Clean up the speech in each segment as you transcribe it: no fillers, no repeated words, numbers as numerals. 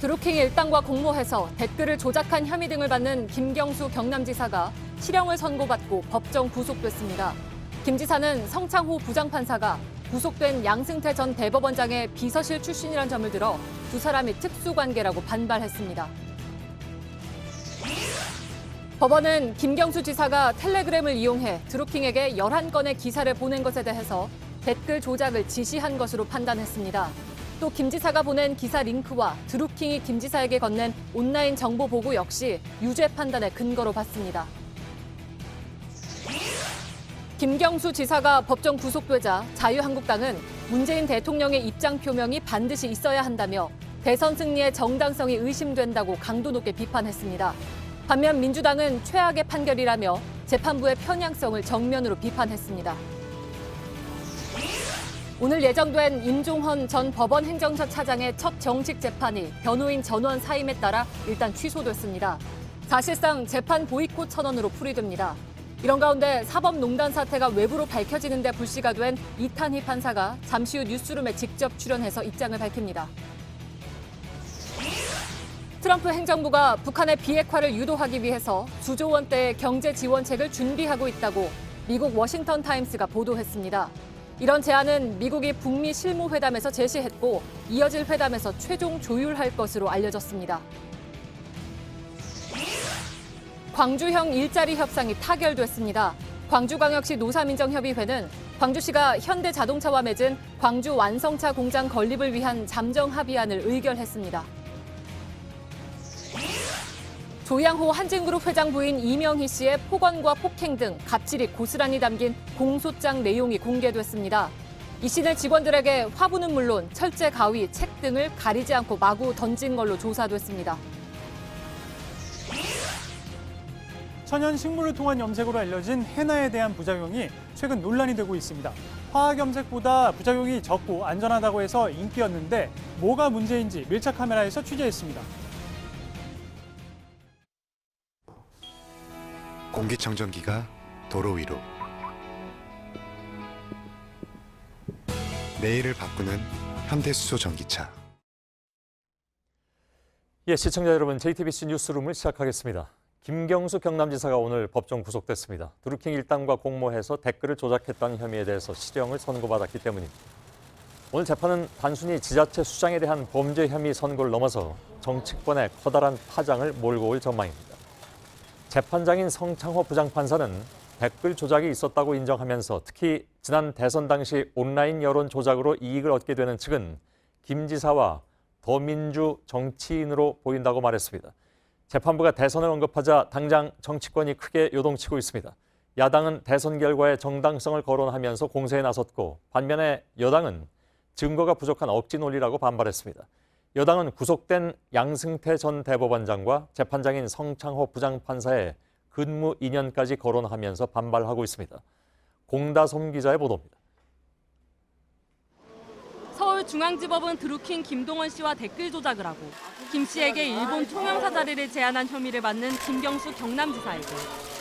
드루킹 일당과 공모해서 댓글을 조작한 혐의 등을 받는 김경수 경남지사가 실형을 선고받고 법정 구속됐습니다. 김 지사는 성창호 부장판사가 구속된 양승태 전 대법원장의 비서실 출신이란 점을 들어 두 사람이 특수관계라고 반발했습니다. 법원은 김경수 지사가 텔레그램을 이용해 드루킹에게 11건의 기사를 보낸 것에 대해서 댓글 조작을 지시한 것으로 판단했습니다. 또 김 지사가 보낸 기사 링크와 드루킹이 김 지사에게 건넨 온라인 정보 보고 역시 유죄 판단의 근거로 봤습니다. 김경수 지사가 법정 구속되자 자유한국당은 문재인 대통령의 입장 표명이 반드시 있어야 한다며 대선 승리의 정당성이 의심된다고 강도 높게 비판했습니다. 반면 민주당은 최악의 판결이라며 재판부의 편향성을 정면으로 비판했습니다. 오늘 예정된 임종헌 전 법원 행정처 차장의 첫 정식 재판이 변호인 전원 사임에 따라 일단 취소됐습니다. 사실상 재판 보이콧 선언으로 풀이됩니다. 이런 가운데 사법농단 사태가 외부로 밝혀지는 데 불씨가 된 이탄희 판사가 잠시 후 뉴스룸에 직접 출연해서 입장을 밝힙니다. 트럼프 행정부가 북한의 비핵화를 유도하기 위해서 수조 원대의 경제 지원책을 준비하고 있다고 미국 워싱턴 타임스가 보도했습니다. 이런 제안은 미국이 북미 실무회담에서 제시했고 이어질 회담에서 최종 조율할 것으로 알려졌습니다. 광주형 일자리 협상이 타결됐습니다. 광주광역시 노사민정협의회는 광주시가 현대자동차와 맺은 광주 완성차 공장 건립을 위한 잠정 합의안을 의결했습니다. 조양호 한진그룹 회장 부인 이명희 씨의 폭언과 폭행 등 갑질이 고스란히 담긴 공소장 내용이 공개됐습니다. 이 씨는 직원들에게 화분은 물론 철제 가위, 책 등을 가리지 않고 마구 던진 걸로 조사됐습니다. 천연 식물을 통한 염색으로 알려진 헤나에 대한 부작용이 최근 논란이 되고 있습니다. 화학 염색보다 부작용이 적고 안전하다고 해서 인기였는데 뭐가 문제인지 밀착 카메라에서 취재했습니다. 공기청정기가 도로 위로. 내일을 바꾸는 현대수소 전기차. 시청자 여러분, JTBC 뉴스룸을 시작하겠습니다. 김경수 경남지사가 오늘 법정 구속됐습니다. 드루킹 일당과 공모해서 댓글을 조작했다는 혐의에 대해서 실형을 선고받았기 때문입니다. 오늘 재판은 단순히 지자체 수장에 대한 범죄 혐의 선고를 넘어서 정치권의 커다란 파장을 몰고 올 전망입니다. 재판장인 성창호 부장판사는 댓글 조작이 있었다고 인정하면서 특히 지난 대선 당시 온라인 여론 조작으로 이익을 얻게 되는 측은 김 지사와 더민주 정치인으로 보인다고 말했습니다. 재판부가 대선을 언급하자 당장 정치권이 크게 요동치고 있습니다. 야당은 대선 결과의 정당성을 거론하면서 공세에 나섰고 반면에 여당은 증거가 부족한 억지 논리라고 반발했습니다. 여당은 구속된 양승태 전 대법원장과 재판장인 성창호 부장판사의 근무 2년까지 거론하면서 반발하고 있습니다. 공다솜 기자의 보도입니다. 서울중앙지법은 드루킹 김동원 씨와 댓글 조작을 하고 김 씨에게 일본 총영사 자리를 제안한 혐의를 받는 김경수 경남지사에게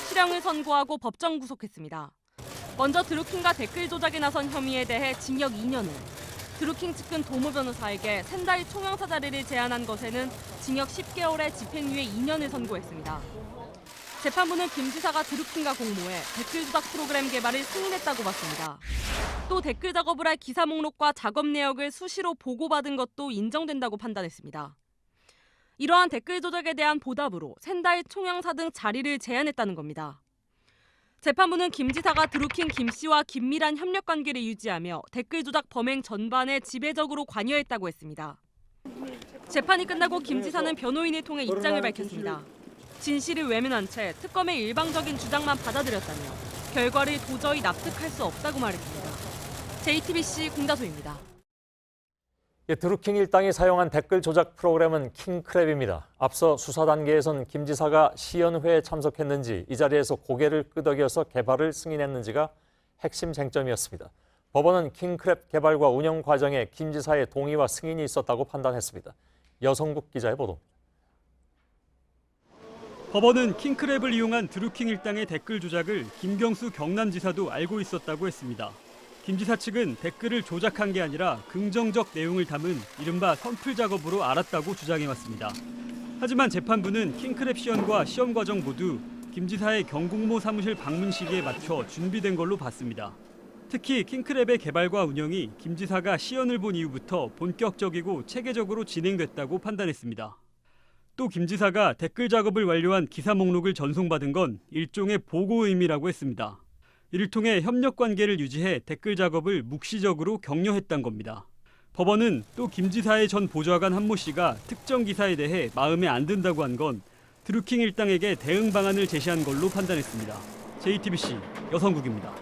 실형을 선고하고 법정 구속했습니다. 먼저 드루킹과 댓글 조작에 나선 혐의에 대해 징역 2년을, 드루킹 측근 도모 변호사에게 샌다이 총영사 자리를 제안한 것에는 징역 10개월에 집행유예 2년을 선고했습니다. 재판부는 김 지사가 드루킹과 공모해 댓글 조작 프로그램 개발을 승인했다고 봤습니다. 또 댓글 작업을 할 기사 목록과 작업 내역을 수시로 보고받은 것도 인정된다고 판단했습니다. 이러한 댓글 조작에 대한 보답으로 샌다이 총영사 등 자리를 제안했다는 겁니다. 재판부는 김 지사가 드루킹 김 씨와 긴밀한 협력 관계를 유지하며 댓글 조작 범행 전반에 지배적으로 관여했다고 했습니다. 재판이 끝나고 김 지사는 변호인을 통해 입장을 밝혔습니다. 진실을 외면한 채 특검의 일방적인 주장만 받아들였다며 결과를 도저히 납득할 수 없다고 말했습니다. JTBC 공다소입니다. 드루킹 일당이 사용한 댓글 조작 프로그램은 킹크랩입니다. 앞서 수사 단계에선 김 지사가 시연회에 참석했는지 이 자리에서 고개를 끄덕여서 개발을 승인했는지가 핵심 쟁점이었습니다. 법원은 킹크랩 개발과 운영 과정에 김 지사의 동의와 승인이 있었다고 판단했습니다. 여성국 기자의 보도입니다. 법원은 킹크랩을 이용한 드루킹 일당의 댓글 조작을 김경수 경남지사도 알고 있었다고 했습니다. 김 지사 측은 댓글을 조작한 게 아니라 긍정적 내용을 담은 이른바 선풀 작업으로 알았다고 주장해왔습니다. 하지만 재판부는 킹크랩 시연과 시험 과정 모두 김 지사의 경공모 사무실 방문 시기에 맞춰 준비된 걸로 봤습니다. 특히 킹크랩의 개발과 운영이 김 지사가 시연을 본 이후부터 본격적이고 체계적으로 진행됐다고 판단했습니다. 또 김 지사가 댓글 작업을 완료한 기사 목록을 전송받은 건 일종의 보고 의미라고 했습니다. 이를 통해 협력 관계를 유지해 댓글 작업을 묵시적으로 격려했던 겁니다. 법원은 또 김 지사의 전 보좌관 한모 씨가 특정 기사에 대해 마음에 안 든다고 한 건 드루킹 일당에게 대응 방안을 제시한 걸로 판단했습니다. JTBC 여성국입니다.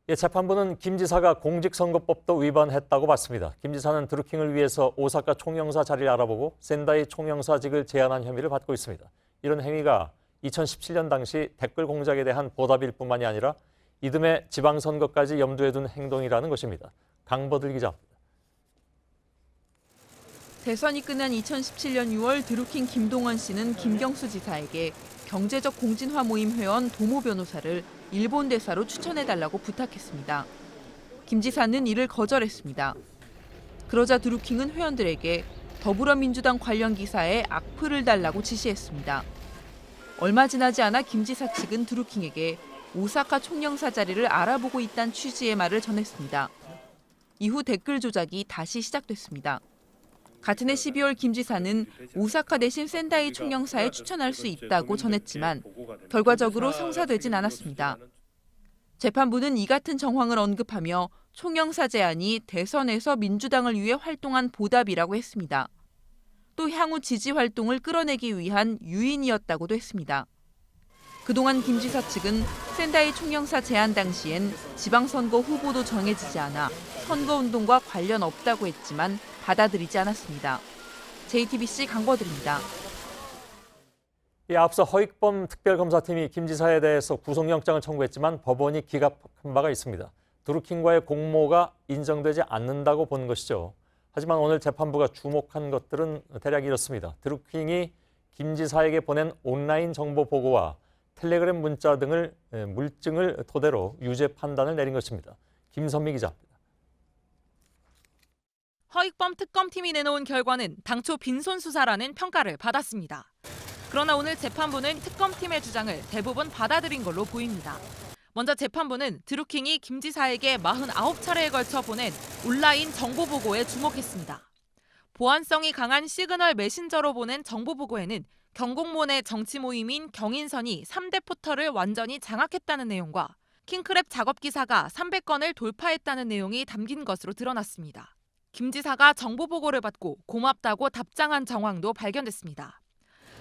예, 재판부는 김 지사가 공직선거법도 위반했다고 봤습니다. 김 지사는 드루킹을 위해서 오사카 총영사 자리를 알아보고 샌다이 총영사직을 제안한 혐의를 받고 있습니다. 이런 행위가 2017년 당시 댓글 공작에 대한 보답일 뿐만이 아니라 이듬해 지방선거까지 염두에 둔 행동이라는 것입니다. 강버들 기자입니다. 대선이 끝난 2017년 6월 드루킹 김동원 씨는 김경수 지사에게 경제적 공진화 모임 회원 도모 변호사를 일본 대사로 추천해달라고 부탁했습니다. 김 지사는 이를 거절했습니다. 그러자 드루킹은 회원들에게 더불어민주당 관련 기사에 악플을 달라고 지시했습니다. 얼마 지나지 않아 김 지사 측은 드루킹에게 오사카 총영사 자리를 알아보고 있다는 취지의 말을 전했습니다. 이후 댓글 조작이 다시 시작됐습니다. 같은 해 12월 김 지사는 오사카 대신 샌다이 총영사에 추천할 수 있다고 전했지만 결과적으로 성사되진 않았습니다. 재판부는 이 같은 정황을 언급하며 총영사 제안이 대선에서 민주당을 위해 활동한 보답이라고 했습니다. 또 향후 지지 활동을 끌어내기 위한 유인이었다고도 했습니다. 그동안 김 지사 측은 샌다이 총영사 제안 당시엔 지방선거 후보도 정해지지 않아 선거운동과 관련 없다고 했지만 받아들이지 않았습니다. JTBC 강버들입니다. 앞서 허익범 특별검사팀이 김 지사에 대해서 구속영장을 청구했지만 법원이 기각한 바가 있습니다. 드루킹과의 공모가 인정되지 않는다고 본 것이죠. 하지만 오늘 재판부가 주목한 것들은 대략 이렇습니다. 드루킹이 김 지사에게 보낸 온라인 정보 보고와 텔레그램 문자 등을 물증을 토대로 유죄 판단을 내린 것입니다. 김선미 기자입니다. 허익범 특검팀이 내놓은 결과는 당초 빈손 수사라는 평가를 받았습니다. 그러나 오늘 재판부는 특검팀의 주장을 대부분 받아들인 걸로 보입니다. 먼저 재판부는 드루킹이 김 지사에게 49차례에 걸쳐 보낸 온라인 정보 보고에 주목했습니다. 보안성이 강한 시그널 메신저로 보낸 정보 보고에는 경공모 내 정치 모임인 경인선이 3대 포털을 완전히 장악했다는 내용과 킹크랩 작업 기사가 300건을 돌파했다는 내용이 담긴 것으로 드러났습니다. 김 지사가 정보 보고를 받고 고맙다고 답장한 정황도 발견됐습니다.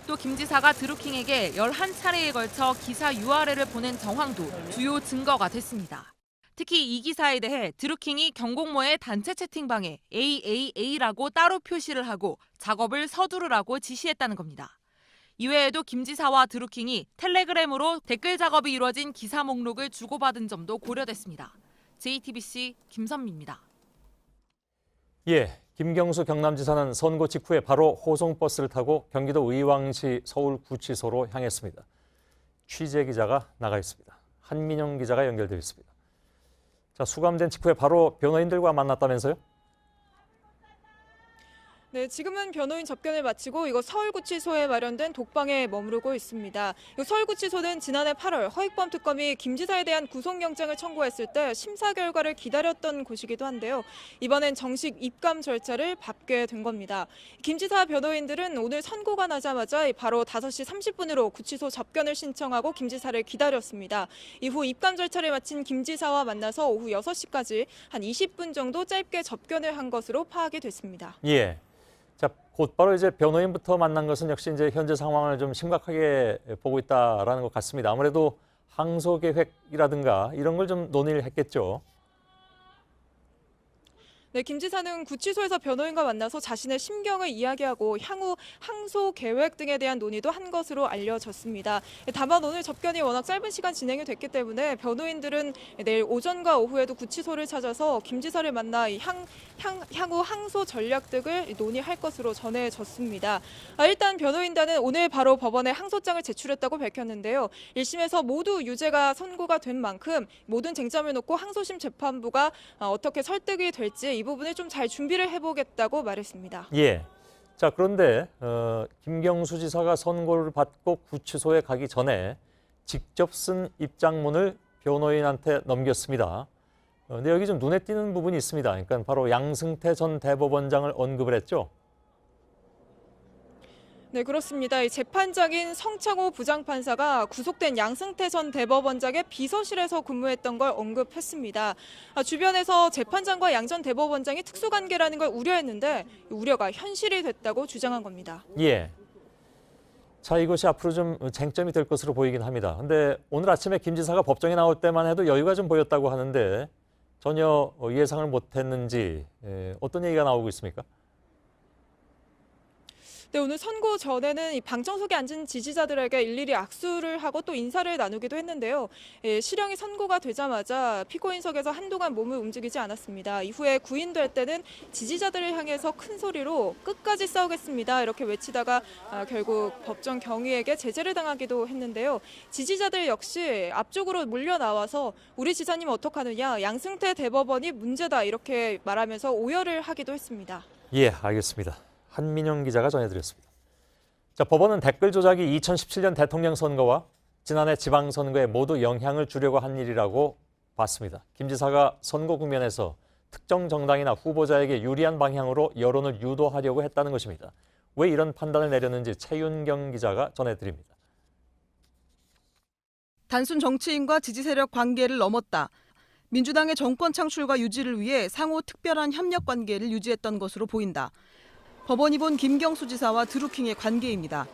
또 김 지사가 드루킹에게 11차례에 걸쳐 기사 URL을 보낸 정황도 주요 증거가 됐습니다. 특히 이 기사에 대해 드루킹이 경공모의 단체 채팅방에 AAA라고 따로 표시를 하고 작업을 서두르라고 지시했다는 겁니다. 이외에도 김 지사와 드루킹이 텔레그램으로 댓글 작업이 이루어진 기사 목록을 주고받은 점도 고려됐습니다. JTBC 김선미입니다. 예, 김경수 경남지사는 선거 직후에 바로 호송버스를 타고 경기도 의왕시 서울구치소로 향했습니다. 취재 기자가 나가 있습니다. 한민영 기자가 연결되어 있습니다. 자, 수감된 직후에 바로 변호인들과 만났다면서요? 네, 지금은 변호인 접견을 마치고 이곳 서울구치소에 마련된 독방에 머무르고 있습니다. 이 서울구치소는 지난해 8월 허익범 특검이 김 지사에 대한 구속영장을 청구했을 때 심사 결과를 기다렸던 곳이기도 한데요. 이번엔 정식 입감 절차를 밟게 된 겁니다. 김 지사 변호인들은 오늘 선고가 나자마자 바로 5시 30분으로 구치소 접견을 신청하고 김 지사를 기다렸습니다. 이후 입감 절차를 마친 김 지사와 만나서 오후 6시까지 한 20분 정도 짧게 접견을 한 것으로 파악이 됐습니다. 예. 자, 곧바로 이제 변호인부터 만난 것은 역시 이제 현재 상황을 좀 심각하게 보고 있다라는 것 같습니다. 아무래도 항소 계획이라든가 이런 걸 좀 논의를 했겠죠. 네, 김 지사는 구치소에서 변호인과 만나서 자신의 심경을 이야기하고 향후 항소 계획 등에 대한 논의도 한 것으로 알려졌습니다. 다만 오늘 접견이 워낙 짧은 시간 진행이 됐기 때문에 변호인들은 내일 오전과 오후에도 구치소를 찾아서 김 지사를 만나 향후 항소 전략 등을 논의할 것으로 전해졌습니다. 일단 변호인단은 오늘 바로 법원에 항소장을 제출했다고 밝혔는데요. 1심에서 모두 유죄가 선고가 된 만큼 모든 쟁점을 놓고 항소심 재판부가 어떻게 설득이 될지 이 부분을 좀 잘 준비를 해보겠다고 말했습니다. 예. 자, 그런데 김경수 지사가 선고를 받고 구치소에 가기 전에 직접 쓴 입장문을 변호인한테 넘겼습니다. 근데 여기 좀 눈에 띄는 부분이 있습니다. 그러니까 바로 양승태 전 대법원장을 언급을 했죠. 네, 그렇습니다. 이 재판장인 성창호 부장판사가 구속된 양승태 전 대법원장의 비서실에서 근무했던 걸 언급했습니다. 주변에서 재판장과 양 전 대법원장이 특수관계라는 걸 우려했는데 우려가 현실이 됐다고 주장한 겁니다. 예. 자, 이것이 앞으로 좀 쟁점이 될 것으로 보이긴 합니다. 근데 오늘 아침에 김 지사가 법정에 나올 때만 해도 여유가 좀 보였다고 하는데 전혀 예상을 못했는지 어떤 얘기가 나오고 있습니까? 네, 오늘 선고 전에는 이 방청석에 앉은 지지자들에게 일일이 악수를 하고 또 인사를 나누기도 했는데요. 실형이 선고가 되자마자 피고인석에서 한동안 몸을 움직이지 않았습니다. 이후에 구인될 때는 지지자들을 향해서 큰 소리로 끝까지 싸우겠습니다 이렇게 외치다가 결국 법정 경위에게 제재를 당하기도 했는데요. 지지자들 역시 앞쪽으로 몰려 나와서 우리 지사님 어떡하느냐, 양승태 대법원이 문제다 이렇게 말하면서 오열을 하기도 했습니다. 예, 알겠습니다. 한민영 기자가 전해드렸습니다. 자, 법원은 댓글 조작이 2017년 대통령 선거와 지난해 지방선거에 모두 영향을 주려고 한 일이라고 봤습니다. 김 지사가 선거 국면에서 특정 정당이나 후보자에게 유리한 방향으로 여론을 유도하려고 했다는 것입니다. 왜 이런 판단을 내렸는지 최윤경 기자가 전해드립니다. 단순 정치인과 지지 세력 관계를 넘었다. 민주당의 정권 창출과 유지를 위해 상호 특별한 협력 관계를 유지했던 것으로 보인다. 법원이 본 김경수 지사와 드루킹의 관계입니다.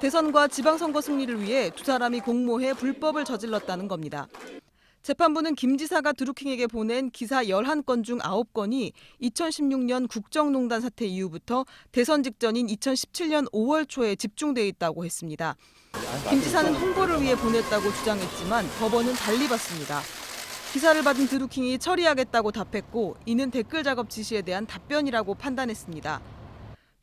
대선과 지방선거 승리를 위해 두 사람이 공모해 불법을 저질렀다는 겁니다. 재판부는 김 지사가 드루킹에게 보낸 기사 11건 중 9건이 2016년 국정농단 사태 이후부터 대선 직전인 2017년 5월 초에 집중돼 있다고 했습니다. 김 지사는 홍보를 위해 보냈다고 주장했지만 법원은 달리 봤습니다. 기사를 받은 드루킹이 처리하겠다고 답했고 이는 댓글 작업 지시에 대한 답변이라고 판단했습니다.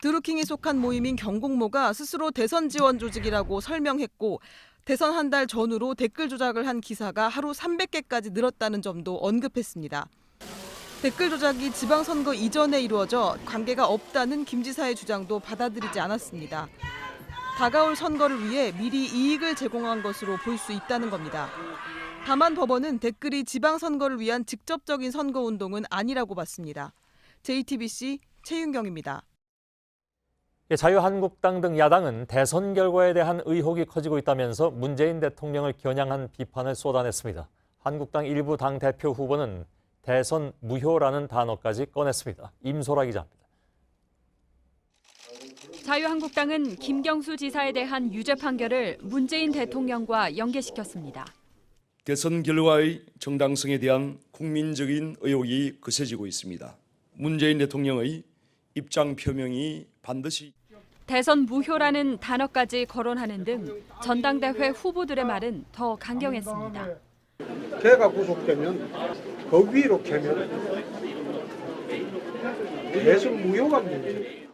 드루킹이 속한 모임인 경공모가 스스로 대선 지원 조직이라고 설명했고 대선 한 달 전후로 댓글 조작을 한 기사가 하루 300개까지 늘었다는 점도 언급했습니다. 댓글 조작이 지방선거 이전에 이루어져 관계가 없다는 김 지사의 주장도 받아들이지 않았습니다. 다가올 선거를 위해 미리 이익을 제공한 것으로 볼 수 있다는 겁니다. 다만 법원은 댓글이 지방선거를 위한 직접적인 선거운동은 아니라고 봤습니다. JTBC 최윤경입니다. 자유한국당 등 야당은 대선 결과에 대한 의혹이 커지고 있다면서 문재인 대통령을 겨냥한 비판을 쏟아냈습니다. 한국당 일부 당 대표 후보는 대선 무효라는 단어까지 꺼냈습니다. 임소라 기자입니다. 자유한국당은 김경수 지사에 대한 유죄 판결을 문재인 대통령과 연계시켰습니다. 대선 결과의 정당성에 대한 국민적인 의혹이 거세지고 있습니다. 문재인 대통령의 입장 표명이 반드시 대선 무효라는 단어까지 거론하는 등 전당대회 후보들의 말은 더 강경했습니다. 걔가 구속되면 그 위로 캐면 대선 무효가 문제.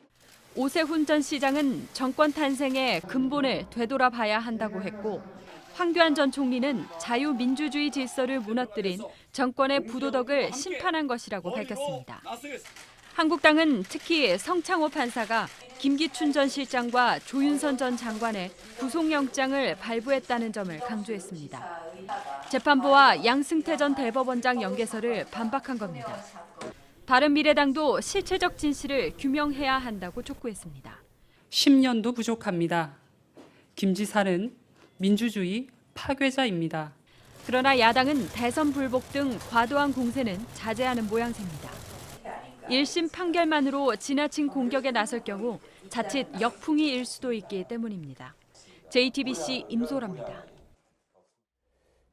오세훈 전 시장은 정권 탄생의 근본을 되돌아봐야 한다고 했고 황교안 전 총리는 자유민주주의 질서를 무너뜨린 정권의 부도덕을 심판한 것이라고 밝혔습니다. 한국당은 특히 성창호 판사가 김기춘 전 실장과 조윤선 전 장관의 구속영장을 발부했다는 점을 강조했습니다. 재판부와 양승태 전 대법원장 연계설을 반박한 겁니다. 바른미래당도 실체적 진실을 규명해야 한다고 촉구했습니다. 10년도 부족합니다. 김 지사는 민주주의 파괴자입니다. 그러나 야당은 대선 불복 등 과도한 공세는 자제하는 모양새입니다. 1심 판결만으로 지나친 공격에 나설 경우 자칫 역풍이 일 수도 있기 때문입니다. JTBC 임소라입니다.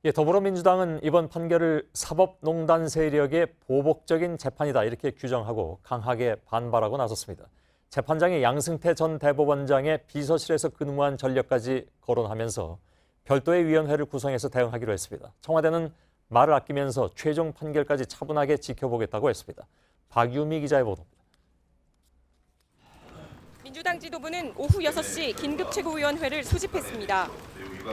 예, 더불어민주당은 이번 판결을 사법농단 세력의 보복적인 재판이다 이렇게 규정하고 강하게 반발하고 나섰습니다. 재판장이 양승태 전 대법원장의 비서실에서 근무한 전력까지 거론하면서 별도의 위원회를 구성해서 대응하기로 했습니다. 청와대는 말을 아끼면서 최종 판결까지 차분하게 지켜보겠다고 했습니다. 박유미 기자의 보도입니다. 민주당 지도부는 오후 6시 긴급 최고위원회를 소집했습니다.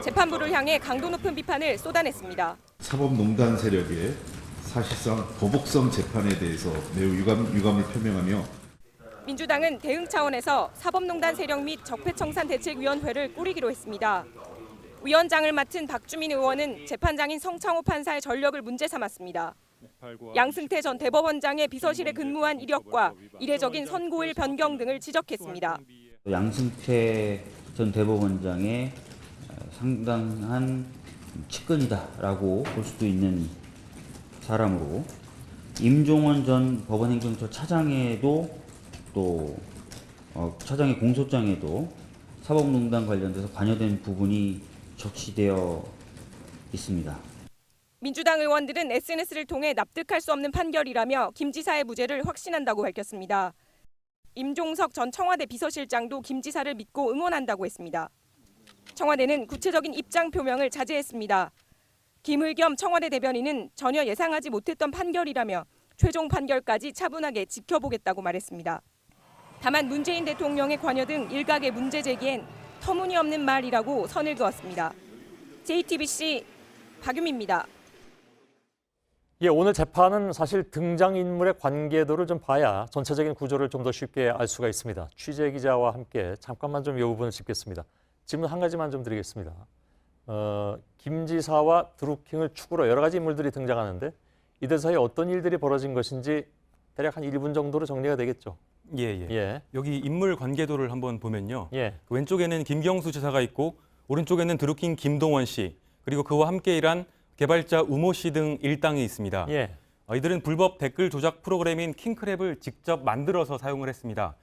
재판부를 향해 강도 높은 비판을 쏟아냈습니다. 사법농단 세력의 사실상 보복성 재판에 대해서 매우 유감을 표명하며 민주당은 대응 차원에서 사법농단 세력 및 적폐청산 대책위원회를 꾸리기로 했습니다. 위원장을 맡은 박주민 의원은 재판장인 성창호 판사의 전력을 문제 삼았습니다. 양승태 전 대법원장의 비서실에 근무한 이력과 이례적인 선고일 변경 등을 지적했습니다. 양승태 전 대법원장의 상당한 측근이다라고 볼 수도 있는 사람으로 임종원 전 법원행정처 차장에도 또 차장의 공소장에도 사법농단 관련돼서 관여된 부분이 적시되어 있습니다. 민주당 의원들은 SNS를 통해 납득할 수 없는 판결이라며 김 지사의 무죄를 확신한다고 밝혔습니다. 임종석 전 청와대 비서실장도 김 지사를 믿고 응원한다고 했습니다. 청와대는 구체적인 입장 표명을 자제했습니다. 김의겸 청와대 대변인은 전혀 예상하지 못했던 판결이라며 최종 판결까지 차분하게 지켜보겠다고 말했습니다. 다만 문재인 대통령의 관여 등 일각의 문제 제기엔 터무니없는 말이라고 선을 그었습니다. JTBC 박유미입니다. 예, 오늘 재판은 사실 등장인물의 관계도를 좀 봐야 전체적인 구조를 좀 더 쉽게 알 수가 있습니다. 취재 기자와 함께 잠깐만 좀 이 부분을 짚겠습니다. 질문 한 가지만 좀 드리겠습니다. 김 지사와 드루킹을 축으로 여러 가지 인물들이 등장하는데 이들 사이에 어떤 일들이 벌어진 것인지 대략 한 1분 정도로 정리가 되겠죠. 예. 여기 인물 관계도를 한번 보면요. 예. 왼쪽에는 김경수 지사가 있고 오른쪽에는 드루킹 김동원 씨 그리고 그와 함께 일한 개발자 우모 씨 등 일당이 있습니다. 예. 이들은 불법 댓글 조작 프로그램인 킹크랩을 직접 만들어서 사용을 했습니다.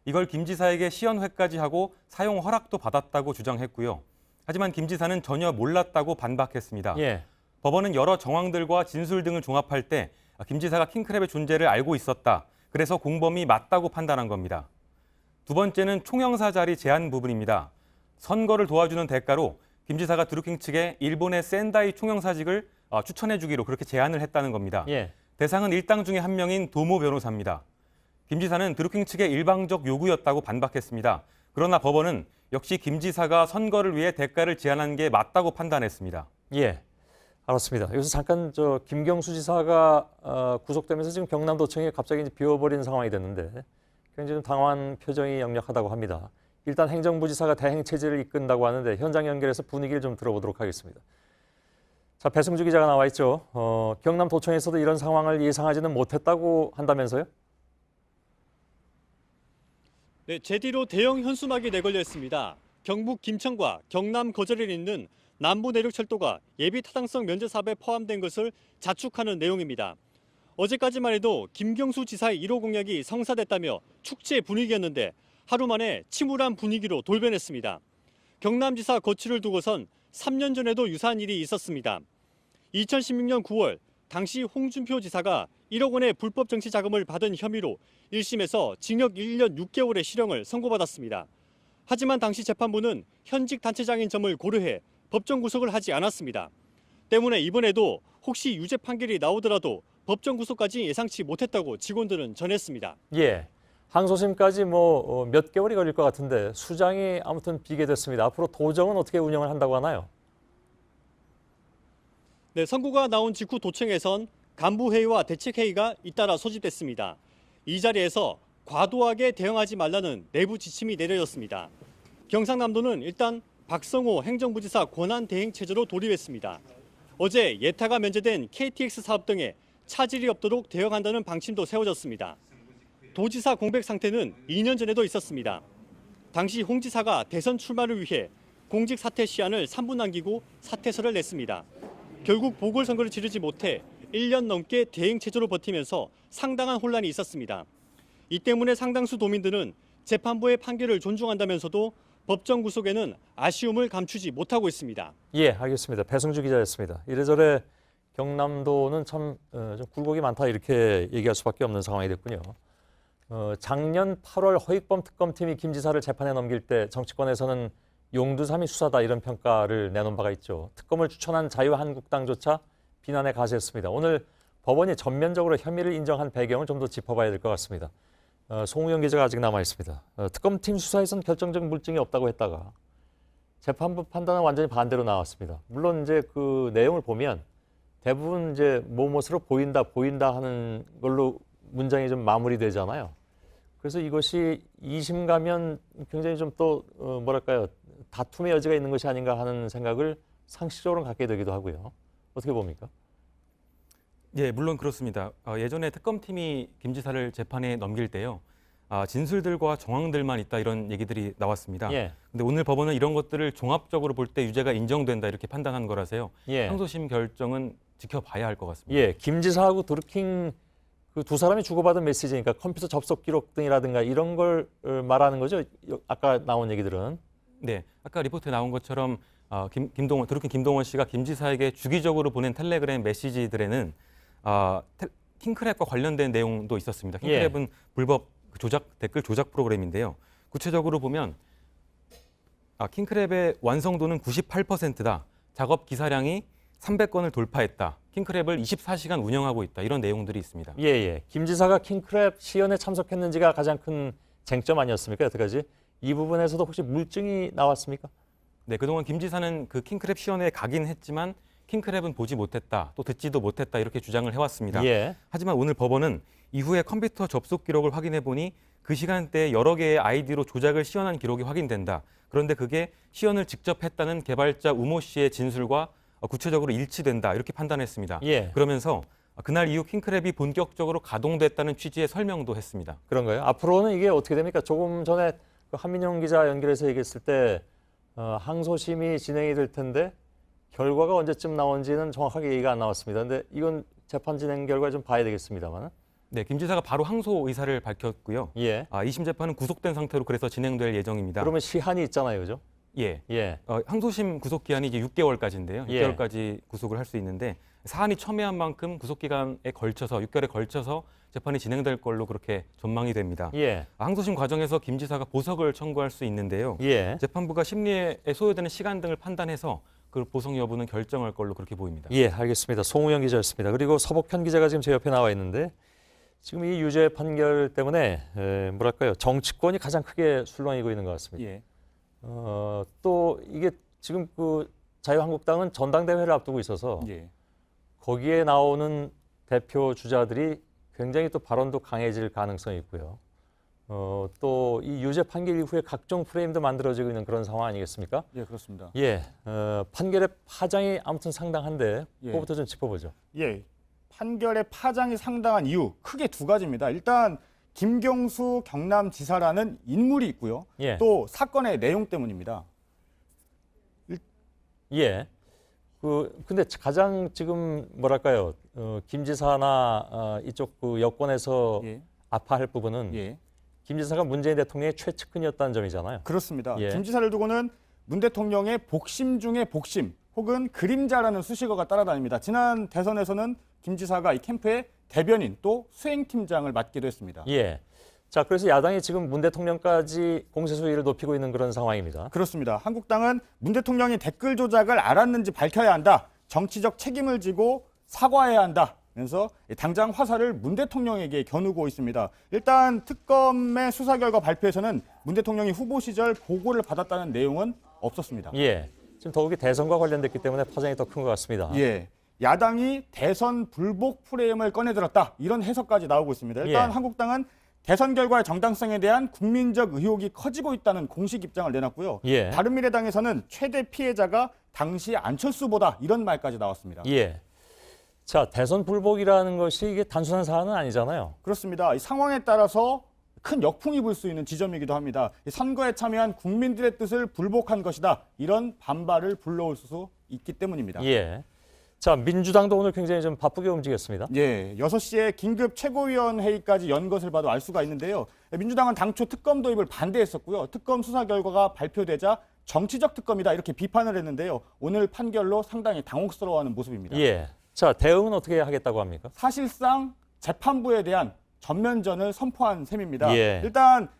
이걸 김 지사에게 시연회까지 하고 사용 허락도 받았다고 주장했고요. 하지만 김 지사는 전혀 몰랐다고 반박했습니다. 예. 법원은 여러 정황들과 진술 등을 종합할 때 김 지사가 킹크랩의 존재를 알고 있었다. 그래서 공범이 맞다고 판단한 겁니다. 두 번째는 총영사 자리 제한 부분입니다. 선거를 도와주는 대가로 김 지사가 드루킹 측에 일본의 센다이 총영사직을 추천해주기로 그렇게 제안을 했다는 겁니다. 예. 대상은 일당 중에 한 명인 도모 변호사입니다. 김 지사는 드루킹 측의 일방적 요구였다고 반박했습니다. 그러나 법원은 역시 김 지사가 선거를 위해 대가를 제안한 게 맞다고 판단했습니다. 예, 알았습니다. 여기서 잠깐 김경수 지사가 구속되면서 지금 경남도청이 갑자기 이제 비워버린 상황이 됐는데 굉장히 좀 당황한 표정이 역력하다고 합니다. 일단 행정부지사가 대행 체제를 이끈다고 하는데 현장 연결해서 분위기를 좀 들어보도록 하겠습니다. 자, 배승주 기자가 나와 있죠. 경남도청에서도 이런 상황을 예상하지는 못했다고 한다면서요? 네, 제뒤로 대형 현수막이 내걸려 있습니다. 경북 김천과 경남 거제를 잇는 남부내륙철도가 예비 타당성 면제 사업에 포함된 것을 자축하는 내용입니다. 어제까지만 해도 김경수 지사의 1호 공약이 성사됐다며 축제 분위기였는데 하루 만에 침울한 분위기로 돌변했습니다. 경남지사 거취를 두고선 3년 전에도 유사한 일이 있었습니다. 2016년 9월 당시 홍준표 지사가 1억 원의 불법 정치 자금을 받은 혐의로 1심에서 징역 1년 6개월의 실형을 선고받았습니다. 하지만 당시 재판부는 현직 단체장인 점을 고려해 법정 구속을 하지 않았습니다. 때문에 이번에도 혹시 유죄 판결이 나오더라도 법정 구속까지 예상치 못했다고 직원들은 전했습니다. 예, 항소심까지 몇 개월이 걸릴 것 같은데 수장이 아무튼 비게 됐습니다. 앞으로 도정은 어떻게 운영을 한다고 하나요? 네, 선고가 나온 직후 도청에선 간부회의와 대책회의가 잇따라 소집됐습니다. 이 자리에서 과도하게 대응하지 말라는 내부 지침이 내려졌습니다. 경상남도는 일단 박성호 행정부지사 권한대행체제로 돌입했습니다. 어제 예타가 면제된 KTX 사업 등에 차질이 없도록 대응한다는 방침도 세워졌습니다. 도지사 공백 상태는 2년 전에도 있었습니다. 당시 홍 지사가 대선 출마를 위해 공직 사퇴 시한을 3분 남기고 사퇴서를 냈습니다. 결국 보궐선거를 치르지 못해 1년 넘게 대행체제로 버티면서 상당한 혼란이 있었습니다. 이 때문에 상당수 도민들은 재판부의 판결을 존중한다면서도 법정 구속에는 아쉬움을 감추지 못하고 있습니다. 예, 알겠습니다. 배승주 기자였습니다. 이래저래 경남도는 참 좀 굴곡이 많다 이렇게 얘기할 수밖에 없는 상황이 됐군요. 작년 8월 허익범 특검팀이 김 지사를 재판에 넘길 때 정치권에서는 용두사미 수사다 이런 평가를 내놓은 바가 있죠. 특검을 추천한 자유한국당조차 비난에 가세했습니다. 오늘 법원이 전면적으로 혐의를 인정한 배경을 좀 더 짚어봐야 될 것 같습니다. 송우영 기자가 아직 남아 있습니다. 특검팀 수사에선 결정적 물증이 없다고 했다가 재판부 판단은 완전히 반대로 나왔습니다. 물론 이제 그 내용을 보면 대부분 이제 뭐뭇으로 보인다 하는 걸로 문장이 좀 마무리되잖아요. 그래서 이것이 2심 가면 굉장히 좀 또 뭐랄까요, 다툼의 여지가 있는 것이 아닌가 하는 생각을 상식적으로 갖게 되기도 하고요. 어떻게 봅니까? 예, 물론 그렇습니다. 예전에 특검팀이 김 지사를 재판에 넘길 때요. 진술들과 정황들만 있다 이런 얘기들이 나왔습니다. 예. 근데 오늘 법원은 이런 것들을 종합적으로 볼 때 유죄가 인정된다 이렇게 판단한 거라서요. 예. 항소심 결정은 지켜봐야 할 것 같습니다. 예, 김 지사하고 드루킹 그 두 사람이 주고받은 메시지니까 컴퓨터 접속 기록 등이라든가 이런 걸 말하는 거죠. 아까 나온 얘기들은. 네, 아까 리포트에 나온 것처럼 드루킹 김동원 씨가 김 지사에게 주기적으로 보낸 텔레그램 메시지들에는 킹크랩과 관련된 내용도 있었습니다. 킹크랩은 불법 댓글 조작 프로그램인데요. 구체적으로 보면 킹크랩의 완성도는 98%다. 작업 기사량이 300건을 돌파했다. 킹크랩을 24시간 운영하고 있다. 이런 내용들이 있습니다. 예. 김 지사가 킹크랩 시연에 참석했는지가 가장 큰 쟁점 아니었습니까? 여태까지. 이 부분에서도 혹시 물증이 나왔습니까? 네, 그동안 김 지사는 그 킹크랩 시연에 가긴 했지만 킹크랩은 보지 못했다, 또 듣지도 못했다 이렇게 주장을 해왔습니다. 예. 하지만 오늘 법원은 이후에 컴퓨터 접속 기록을 확인해 보니 그 시간대에 여러 개의 아이디로 조작을 시연한 기록이 확인된다. 그런데 그게 시연을 직접 했다는 개발자 우모 씨의 진술과 구체적으로 일치된다 이렇게 판단했습니다. 예. 그러면서 그날 이후 킹크랩이 본격적으로 가동됐다는 취지의 설명도 했습니다. 그런가요? 앞으로는 이게 어떻게 됩니까? 조금 전에 한민영 기자 연결해서 얘기했을 때 항소심이 진행이 될 텐데 결과가 언제쯤 나온지는 정확하게 얘기가 안 나왔습니다. 근데 이건 재판 진행 결과 좀 봐야 되겠습니다만. 네, 김 지사가 바로 항소 의사를 밝혔고요. 예. 2심 재판은 구속된 상태로 그래서 진행될 예정입니다. 그러면 시한이 있잖아요, 그죠? 예. 예. 항소심 구속 기한이 이제 6개월까지인데요. 예. 6개월까지 구속을 할 수 있는데 사안이 첨예한 만큼 구속 기간에 걸쳐서 6개월에 걸쳐서 재판이 진행될 걸로 그렇게 전망이 됩니다. 예. 항소심 과정에서 김 지사가 보석을 청구할 수 있는데요. 예. 재판부가 심리에 소요되는 시간 등을 판단해서 그 보석 여부는 결정할 걸로 그렇게 보입니다. 예, 알겠습니다. 송우영 기자였습니다. 그리고 서복현 기자가 지금 제 옆에 나와 있는데 지금 이 유죄 판결 때문에 뭐랄까요, 정치권이 가장 크게 술렁이고 있는 것 같습니다. 예. 또 이게 지금 그 자유한국당은 전당대회를 앞두고 있어서 예. 거기에 나오는 대표 주자들이 굉장히 또 발언도 강해질 가능성이 있고요. 또 이 유죄 판결 이후에 각종 프레임도 만들어지고 있는 그런 상황 아니겠습니까? 예, 그렇습니다. 예, 판결의 파장이 아무튼 상당한데 예. 그거부터 좀 짚어보죠. 예, 판결의 파장이 상당한 이유 크게 두 가지입니다. 일단 김경수 경남지사라는 인물이 있고요. 예. 또 사건의 내용 때문입니다. 예. 근데 가장 지금 뭐랄까요, 김 지사나 이쪽 그 여권에서 예. 아파할 부분은 예. 김 지사가 문재인 대통령의 최측근이었다는 점이잖아요. 그렇습니다. 예. 김 지사를 두고는 문 대통령의 복심 중에 복심 혹은 그림자라는 수식어가 따라다닙니다. 지난 대선에서는 김 지사가 이 캠프의 대변인 또 수행팀장을 맡기도 했습니다. 예. 자, 그래서 야당이 지금 문 대통령까지 공세 수위를 높이고 있는 그런 상황입니다. 그렇습니다. 한국당은 문 대통령이 댓글 조작을 알았는지 밝혀야 한다. 정치적 책임을 지고 사과해야 한다. 그래서 당장 화살을 문 대통령에게 겨누고 있습니다. 일단 특검의 수사 결과 발표에서는 문 대통령이 후보 시절 보고를 받았다는 내용은 없었습니다. 예. 지금 더욱이 대선과 관련됐기 때문에 파장이 더 큰 것 같습니다. 예. 야당이 대선 불복 프레임을 꺼내들었다. 이런 해석까지 나오고 있습니다. 일단 예. 한국당은 대선 결과의 정당성에 대한 국민적 의혹이 커지고 있다는 공식 입장을 내놨고요. 예. 바른미래당에서는 최대 피해자가 당시 안철수보다 이런 말까지 나왔습니다. 예. 자, 대선 불복이라는 것이 이게 단순한 사안은 아니잖아요. 그렇습니다. 이 상황에 따라서 큰 역풍이 불 수 있는 지점이기도 합니다. 이 선거에 참여한 국민들의 뜻을 불복한 것이다. 이런 반발을 불러올 수 있기 때문입니다. 예. 자, 민주당도 오늘 굉장히 좀 바쁘게 움직였습니다. 예, 6시에 긴급 최고위원 회의까지 연 것을 봐도 알 수가 있는데요. 민주당은 당초 특검 도입을 반대했었고요. 특검 수사 결과가 발표되자 정치적 특검이다 이렇게 비판을 했는데요. 오늘 판결로 상당히 당혹스러워하는 모습입니다. 예. 자, 대응은 어떻게 하겠다고 합니까? 사실상 재판부에 대한 전면전을 선포한 셈입니다. 예. 일단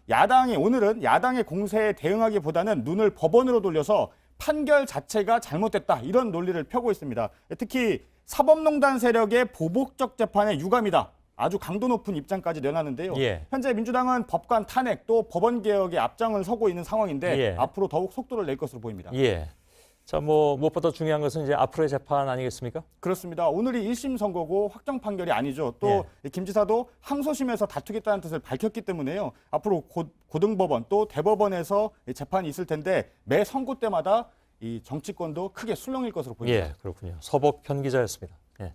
오늘은 야당의 공세에 대응하기보다는 눈을 법원으로 돌려서 판결 자체가 잘못됐다 이런 논리를 펴고 있습니다. 특히 사법농단 세력의 보복적 재판에 유감이다. 아주 강도 높은 입장까지 내놨는데요. 예. 현재 민주당은 법관 탄핵 또 법원 개혁에 앞장을 서고 있는 상황인데 예. 앞으로 더욱 속도를 낼 것으로 보입니다. 예. 자, 무엇보다 중요한 것은 이제 앞으로의 재판 아니겠습니까? 그렇습니다. 오늘이 1심 선고고 확정 판결이 아니죠. 또 김 지사도 항소심에서 다투겠다는 뜻을 밝혔기 때문에요. 앞으로 고등법원 또 대법원에서 재판이 있을 텐데 매 선고 때마다 이 정치권도 크게 술렁일 것으로 보입니다. 예, 그렇군요. 서복현 기자였습니다. 예.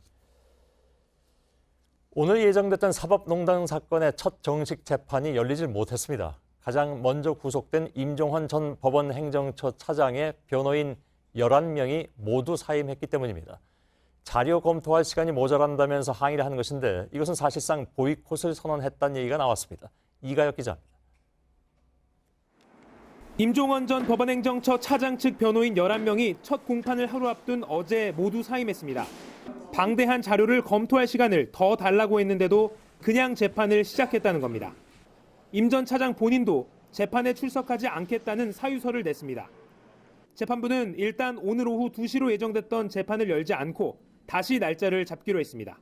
오늘 예정됐던 사법농단 사건의 첫 정식 재판이 열리질 못했습니다. 가장 먼저 구속된 임종헌 전 법원행정처 차장의 변호인 11명이 모두 사임했기 때문입니다. 자료 검토할 시간이 모자란다면서 항의를 한 것인데 이것은 사실상 보이콧을 선언했다는 얘기가 나왔습니다. 이가혁 기자입니다. 임종헌 전 법원행정처 차장 측 변호인 11명이 첫 공판을 하루 앞둔 어제 모두 사임했습니다. 방대한 자료를 검토할 시간을 더 달라고 했는데도 그냥 재판을 시작했다는 겁니다. 임 전 차장 본인도 재판에 출석하지 않겠다는 사유서를 냈습니다. 재판부는 일단 오늘 오후 2시로 예정됐던 재판을 열지 않고 다시 날짜를 잡기로 했습니다.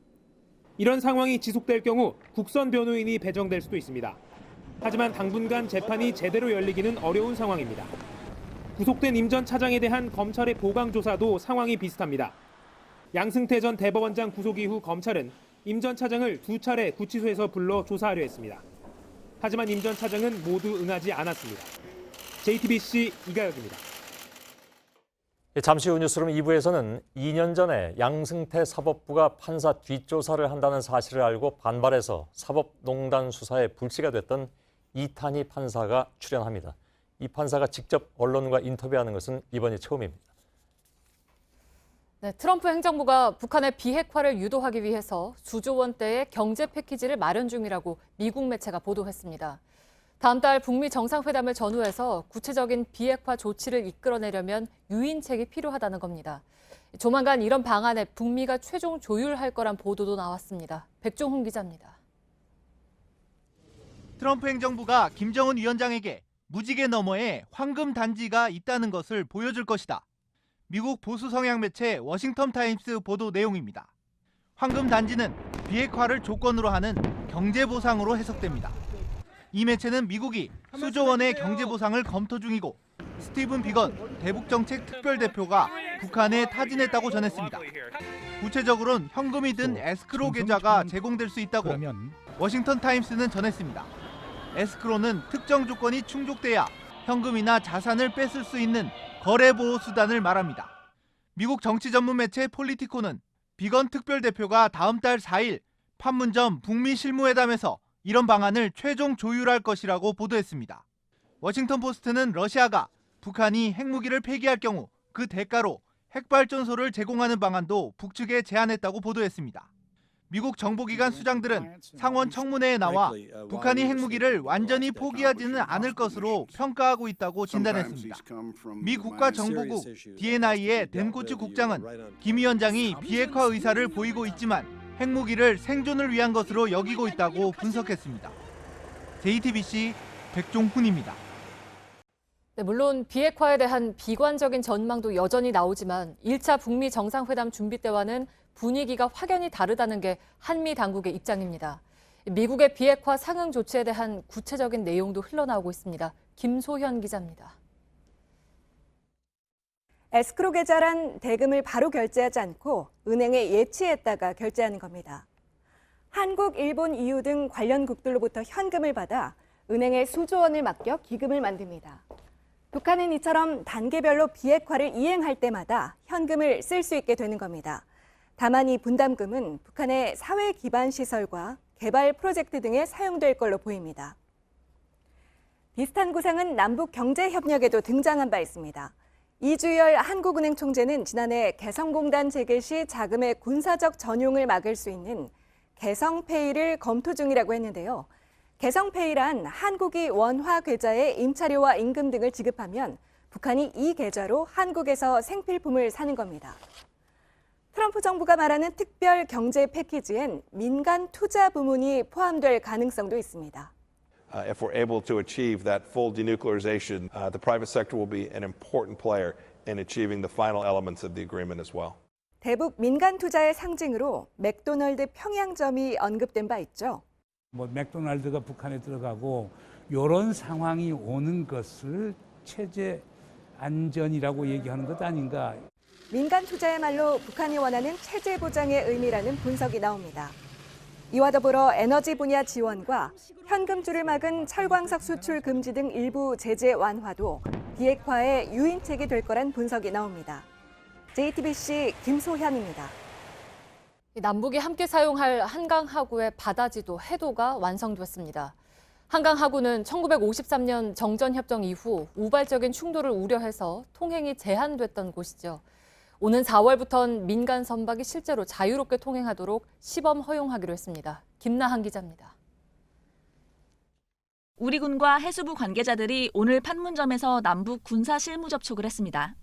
이런 상황이 지속될 경우 국선 변호인이 배정될 수도 있습니다. 하지만 당분간 재판이 제대로 열리기는 어려운 상황입니다. 구속된 임 전 차장에 대한 검찰의 보강 조사도 상황이 비슷합니다. 양승태 전 대법원장 구속 이후 검찰은 임 전 차장을 2차례 구치소에서 불러 조사하려 했습니다. 하지만 임 전 차장은 모두 응하지 않았습니다. JTBC 이가혁입니다. 잠시 후 뉴스룸 2부에서는 2년 전에 양승태 사법부가 판사 뒷조사를 한다는 사실을 알고 반발해서 사법농단 수사에 불씨가 됐던 이탄희 판사가 출연합니다. 이 판사가 직접 언론과 인터뷰하는 것은 이번이 처음입니다. 네, 트럼프 행정부가 북한의 비핵화를 유도하기 위해서 수조 원대의 경제 패키지를 마련 중이라고 미국 매체가 보도했습니다. 다음 달 북미 정상회담을 전후해서 구체적인 비핵화 조치를 이끌어내려면 유인책이 필요하다는 겁니다. 조만간 이런 방안에 북미가 최종 조율할 거란 보도도 나왔습니다. 백종훈 기자입니다. 트럼프 행정부가 김정은 위원장에게 무지개 너머에 황금 단지가 있다는 것을 보여줄 것이다. 미국 보수 성향 매체 워싱턴 타임스 보도 내용입니다. 황금 단지는 비핵화를 조건으로 하는 경제 보상으로 해석됩니다. 이 매체는 미국이 수조 원의 경제 보상을 검토 중이고 스티븐 비건 대북정책 특별대표가 북한에 타진했다고 전했습니다. 구체적으로는 현금이 든 에스크로 계좌가 제공될 수 있다고 워싱턴 타임스는 전했습니다. 에스크로는 특정 조건이 충족돼야 현금이나 자산을 뺏을 수 있는 거래 보호 수단을 말합니다. 미국 정치 전문 매체 폴리티코는 비건 특별대표가 다음 달 4일 판문점 북미 실무회담에서 이런 방안을 최종 조율할 것이라고 보도했습니다. 워싱턴 포스트는 러시아가 북한이 핵무기를 폐기할 경우 그 대가로 핵발전소를 제공하는 방안도 북측에 제안했다고 보도했습니다. 미국 정보기관 수장들은 상원 청문회에 나와 북한이 핵무기를 완전히 포기하지는 않을 것으로 평가하고 있다고 진단했습니다. 미 국가정보국 DNI의 댄코츠 국장은 김 위원장이 비핵화 의사를 보이고 있지만 핵무기를 생존을 위한 것으로 여기고 있다고 분석했습니다. JTBC 백종훈입니다. 네, 물론 비핵화에 대한 비관적인 전망도 여전히 나오지만 1차 북미 정상회담 준비 때와는 분위기가 확연히 다르다는 게 한미 당국의 입장입니다. 미국의 비핵화 상응 조치에 대한 구체적인 내용도 흘러나오고 있습니다. 김소현 기자입니다. 에스크로 계좌란 대금을 바로 결제하지 않고 은행에 예치했다가 결제하는 겁니다. 한국, 일본, EU 등 관련국들로부터 현금을 받아 은행에 수조 원을 맡겨 기금을 만듭니다. 북한은 이처럼 단계별로 비핵화를 이행할 때마다 현금을 쓸 수 있게 되는 겁니다. 다만 이 분담금은 북한의 사회 기반 시설과 개발 프로젝트 등에 사용될 걸로 보입니다. 비슷한 구상은 남북 경제 협력에도 등장한 바 있습니다. 이주열 한국은행 총재는 지난해 개성공단 재개 시 자금의 군사적 전용을 막을 수 있는 개성페이를 검토 중이라고 했는데요. 개성페이란 한국이 원화 계좌에 임차료와 임금 등을 지급하면 북한이 이 계좌로 한국에서 생필품을 사는 겁니다. 트럼프 정부가 말하는 특별 경제 패키지엔 민간 투자 부문이 포함될 가능성도 있습니다. If we're able to achieve that full denuclearization, the private sector will be an important player in achieving the final elements of the agreement as well. 대북 민간 투자의 상징으로 맥도널드 평양점이 언급된 바 있죠. 맥도날드가 북한에 들어가고 이런 상황이 오는 것을 체제 안전이라고 얘기하는 것 아닌가. 민간 투자야말로 북한이 원하는 체제 보장의 의미라는 분석이 나옵니다. 이와 더불어 에너지 분야 지원과 현금줄을 막은 철광석 수출 금지 등 일부 제재 완화도 비핵화의 유인책이 될 거란 분석이 나옵니다. JTBC 김소현입니다. 남북이 함께 사용할 한강 하구의 바다지도 해도가 완성됐습니다. 한강 하구는 1953년 정전협정 이후 우발적인 충돌을 우려해서 통행이 제한됐던 곳이죠. 오는 4월부터는 민간 선박이 실제로 자유롭게 통행하도록 시범 허용하기로 했습니다. 김나한 기자입니다. 우리 군과 해수부 관계자들이 오늘 판문점에서 남북 군사 실무 접촉을 했습니다.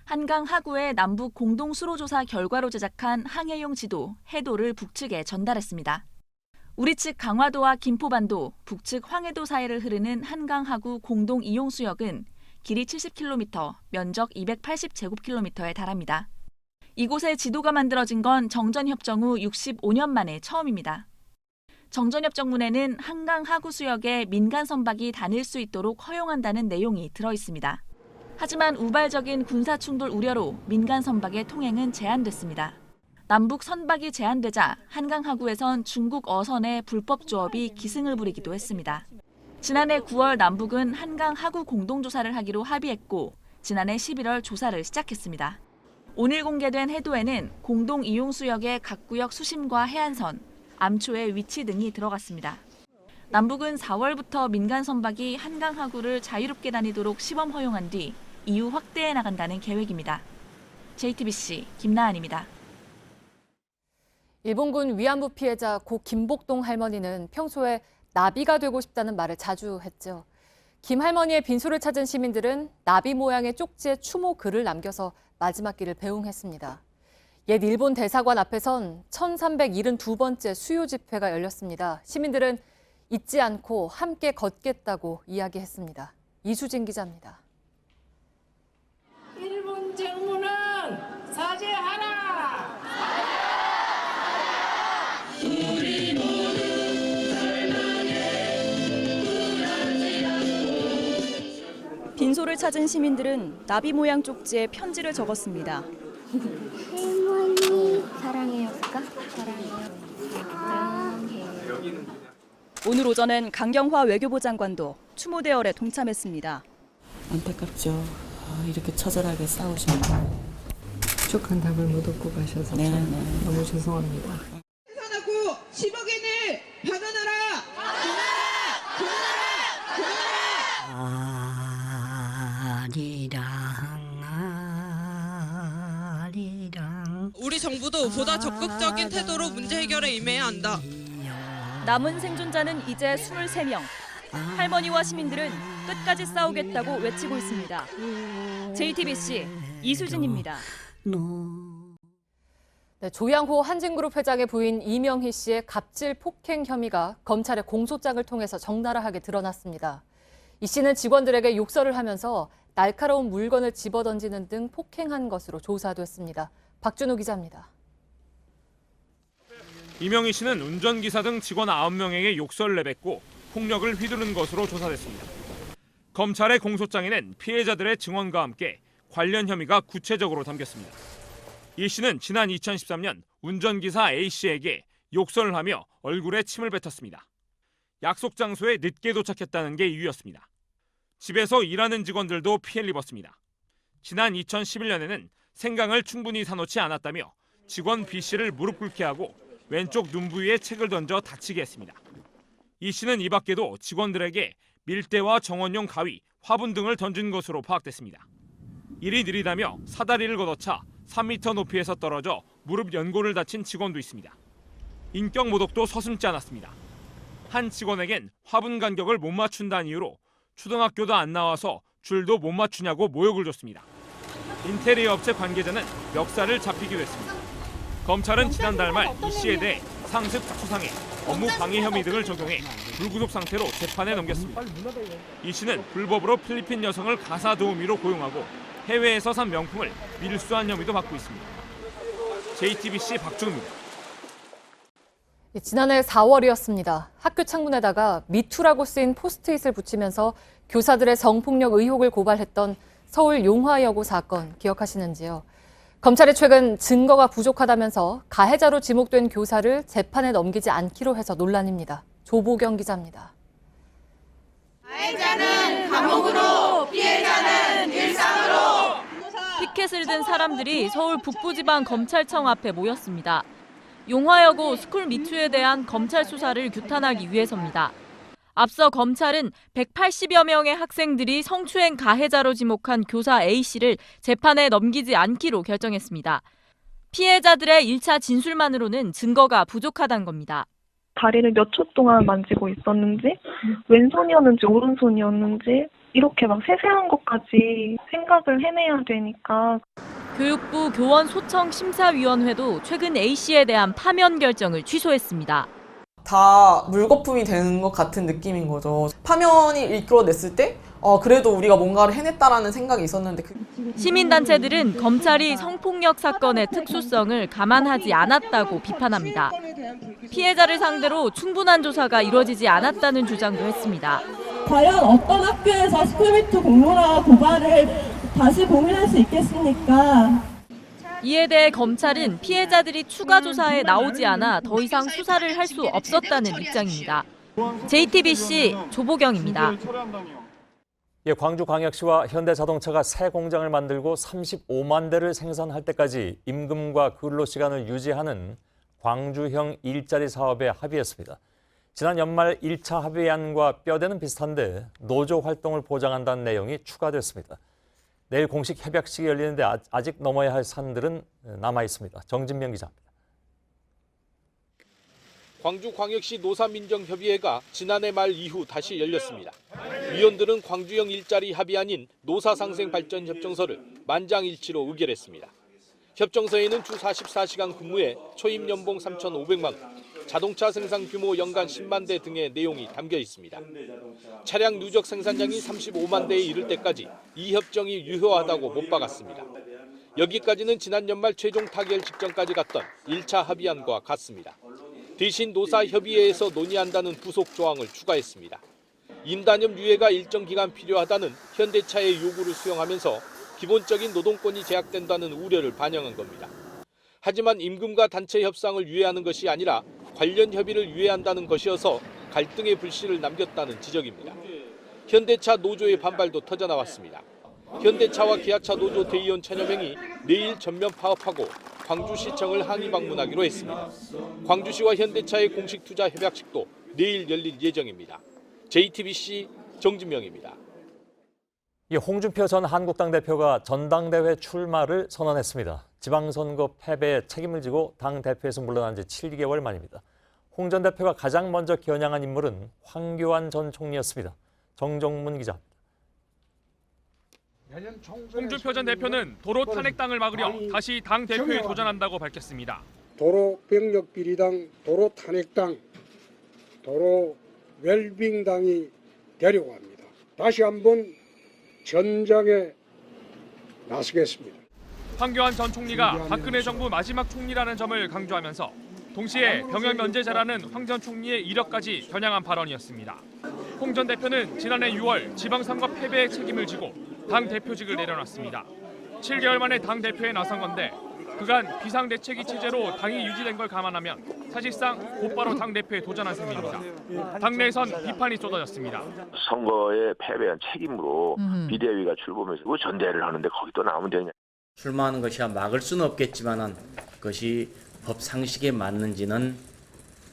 한강 하구의 남북 공동 수로조사 결과로 제작한 항해용 지도, 해도를 북측에 전달했습니다. 우리 측 강화도와 김포반도, 북측 황해도 사이를 흐르는 한강 하구 공동 이용 수역은 길이 70km, 면적 280제곱킬로미터에 달합니다. 이곳에 지도가 만들어진 건 정전협정 후 65년 만에 처음입니다. 정전협정문에는 한강 하구 수역에 민간 선박이 다닐 수 있도록 허용한다는 내용이 들어 있습니다. 하지만 우발적인 군사 충돌 우려로 민간 선박의 통행은 제한됐습니다. 남북 선박이 제한되자 한강 하구에선 중국 어선의 불법 조업이 기승을 부리기도 했습니다. 지난해 9월 남북은 한강 하구 공동조사를 하기로 합의했고 지난해 11월 조사를 시작했습니다. 오늘 공개된 해도에는 공동 이용 수역의 각 구역 수심과 해안선, 암초의 위치 등이 들어갔습니다. 남북은 4월부터 민간 선박이 한강 하구를 자유롭게 다니도록 시범 허용한 뒤 이후 확대해 나간다는 계획입니다. JTBC 김나한입니다. 일본군 위안부 피해자 고 김복동 할머니는 평소에 나비가 되고 싶다는 말을 자주 했죠. 김 할머니의 빈소를 찾은 시민들은 나비 모양의 쪽지에 추모 글을 남겨서 마지막 길을 배웅했습니다. 옛 일본 대사관 앞에선 1372번째 수요 집회가 열렸습니다. 시민들은 잊지 않고 함께 걷겠다고 이야기했습니다. 이수진 기자입니다. 일본 정부는 사죄하라! 빈소를 찾은 시민들은 나비 모양 쪽지에 편지를 적었습니다. 할머니 사랑해요일까? 사랑해요. 오늘 오전엔 강경화 외교부 장관도 추모 대열에 동참했습니다. 안타깝죠. 이렇게 처절하게 싸우시는 부족한 답을 못 얻고 가셔서 너무 죄송합니다. 해산하고 10억 엔을 받아놔라! 우리 정부도 보다 적극적인 태도로 문제 해결에 임해야 한다. 남은 생존자는 이제 23명. 할머니와 시민들은 끝까지 싸우겠다고 외치고 있습니다. JTBC 이수진입니다. 네, 조양호 한진그룹 회장의 부인 이명희 씨의 갑질 폭행 혐의가 검찰의 공소장을 통해서 적나라하게 드러났습니다. 이 씨는 직원들에게 욕설을 하면서 날카로운 물건을 집어던지는 등 폭행한 것으로 조사됐습니다. 박준호 기자입니다. 이명희 씨는 운전기사 등 직원 9명에게 욕설을 내뱉고 폭력을 휘두른 것으로 조사됐습니다. 검찰의 공소장에는 피해자들의 증언과 함께 관련 혐의가 구체적으로 담겼습니다. 이 씨는 지난 2013년 운전기사 A 씨에게 욕설을 하며 얼굴에 침을 뱉었습니다. 약속 장소에 늦게 도착했다는 게 이유였습니다. 집에서 일하는 직원들도 피해를 입었습니다. 지난 2011년에는 생강을 충분히 사놓지 않았다며 직원 B 씨를 무릎 꿇게 하고 왼쪽 눈 부위에 책을 던져 다치게 했습니다. 이 씨는 이 밖에도 직원들에게 밀대와 정원용 가위, 화분 등을 던진 것으로 파악됐습니다. 일이 느리다며 사다리를 걷어차 3m 높이에서 떨어져 무릎 연골을 다친 직원도 있습니다. 인격 모독도 서슴지 않았습니다. 한 직원에겐 화분 간격을 못 맞춘다는 이유로 초등학교도 안 나와서 줄도 못 맞추냐고 모욕을 줬습니다. 인테리어 업체 관계자는 멱살을 잡히기도 했습니다. 검찰은 지난달 말 이 씨에 대해 상습 특수상해, 업무 방해 혐의 등을 적용해 불구속 상태로 재판에 넘겼습니다. 이 씨는 불법으로 필리핀 여성을 가사 도우미로 고용하고 해외에서 산 명품을 밀수한 혐의도 받고 있습니다. JTBC 박준우입니다. 지난해 4월이었습니다. 학교 창문에다가 미투라고 쓰인 포스트잇을 붙이면서 교사들의 성폭력 의혹을 고발했던 서울 용화여고 사건 기억하시는지요? 검찰이 최근 증거가 부족하다면서 가해자로 지목된 교사를 재판에 넘기지 않기로 해서 논란입니다. 조보경 기자입니다. 가해자는 감옥으로, 피해자는 일상으로. 피켓을 든 사람들이 서울 북부지방검찰청 앞에 모였습니다. 용화여고 스쿨 미투에 대한 검찰 수사를 규탄하기 위해서입니다. 앞서 검찰은 180여 명의 학생들이 성추행 가해자로 지목한 교사 A씨를 재판에 넘기지 않기로 결정했습니다. 피해자들의 1차 진술만으로는 증거가 부족하다는 겁니다. 다리를 몇 초 동안 만지고 있었는지, 왼손이었는지 오른손이었는지 이렇게 막 세세한 것까지 생각을 해내야 되니까. 교육부 교원소청 심사위원회도 최근 A씨에 대한 파면 결정을 취소했습니다. 다 물거품이 되는 것 같은 느낌인 거죠. 파면이 이끌어냈을 때 그래도 우리가 뭔가를 해냈다라는 생각이 있었는데. 시민단체들은 검찰이 성폭력 사건의 특수성을 감안하지 않았다고 비판합니다. 피해자를 상대로 충분한 조사가 이루어지지 않았다는 주장도 했습니다. 과연 어떤 학교에서 스쿨미투 공론화 고발을 다시 고민할 수 있겠습니까? 이에 대해 검찰은 피해자들이 추가 조사에 나오지 않아 더 이상 수사를 할 수 없었다는 입장입니다. JTBC 조보경입니다. 광주광역시와 현대자동차가 새 공장을 만들고 35만 대를 생산할 때까지 임금과 근로시간을 유지하는 광주형 일자리 사업에 합의했습니다. 지난 연말 1차 합의안과 뼈대는 비슷한데 노조 활동을 보장한다는 내용이 추가됐습니다. 내일 공식 협약식이 열리는데 아직 넘어야 할 산들은 남아 있습니다. 정진명 기자입니다. 광주광역시 노사민정협의회가 지난해 말 이후 다시 열렸습니다. 위원들은 광주형 일자리 합의안인 노사상생발전협정서를 만장일치로 의결했습니다. 협정서에는 주 44시간 근무에 초임 연봉 3,500만 원, 자동차 생산 규모 연간 10만 대 등의 내용이 담겨 있습니다. 차량 누적 생산량이 35만 대에 이를 때까지 이 협정이 유효하다고 못 박았습니다. 여기까지는 지난 연말 최종 타결 직전까지 갔던 1차 합의안과 같습니다. 대신 노사협의회에서 논의한다는 부속 조항을 추가했습니다. 임단협 유예가 일정 기간 필요하다는 현대차의 요구를 수용하면서 기본적인 노동권이 제약된다는 우려를 반영한 겁니다. 하지만 임금과 단체 협상을 유예하는 것이 아니라 관련 협의를 유예한다는 것이어서 갈등의 불씨를 남겼다는 지적입니다. 현대차 노조의 반발도 터져나왔습니다. 현대차와 기아차 노조 대의원 천여 명이 내일 전면 파업하고 광주시청을 항의 방문하기로 했습니다. 광주시와 현대차의 공식 투자 협약식도 내일 열릴 예정입니다. JTBC 정진명입니다. 홍준표 전 한국당 대표가 전당대회 출마를 선언했습니다. 지방선거 패배에 책임을 지고 당 대표에서 물러난 지 7개월 만입니다. 홍 전 대표가 가장 먼저 겨냥한 인물은 황교안 전 총리였습니다. 정정문 기자입니다. 홍준표 전 대표는 도로 탄핵당을 막으려 다시 당 대표에 도전한다고 밝혔습니다. 도로 병력 비리당, 도로 탄핵당, 도로 웰빙당이 되려고 합니다. 다시 한번 전장에 나서겠습니다. 황교안 전 총리가 박근혜 정부 마지막 총리라는 점을 강조하면서 동시에 병역 면제자라는 황 전 총리의 이력까지 겨냥한 발언이었습니다. 홍 전 대표는 지난해 6월 지방선거 패배의 책임을 지고 당 대표직을 내려놨습니다. 7개월 만에 당 대표에 나선 건데 그간 비상대책위 체제로 당이 유지된 걸 감안하면 사실상 곧바로 당 대표에 도전한 셈입니다. 당내에선 비판이 쏟아졌습니다. 선거에 패배한 책임으로 비대위가 출범해서 전대를 하는데 거기 또 나오면 되냐. 출마하는 것이야 막을 수는 없겠지만은 그것이 법 상식에 맞는지는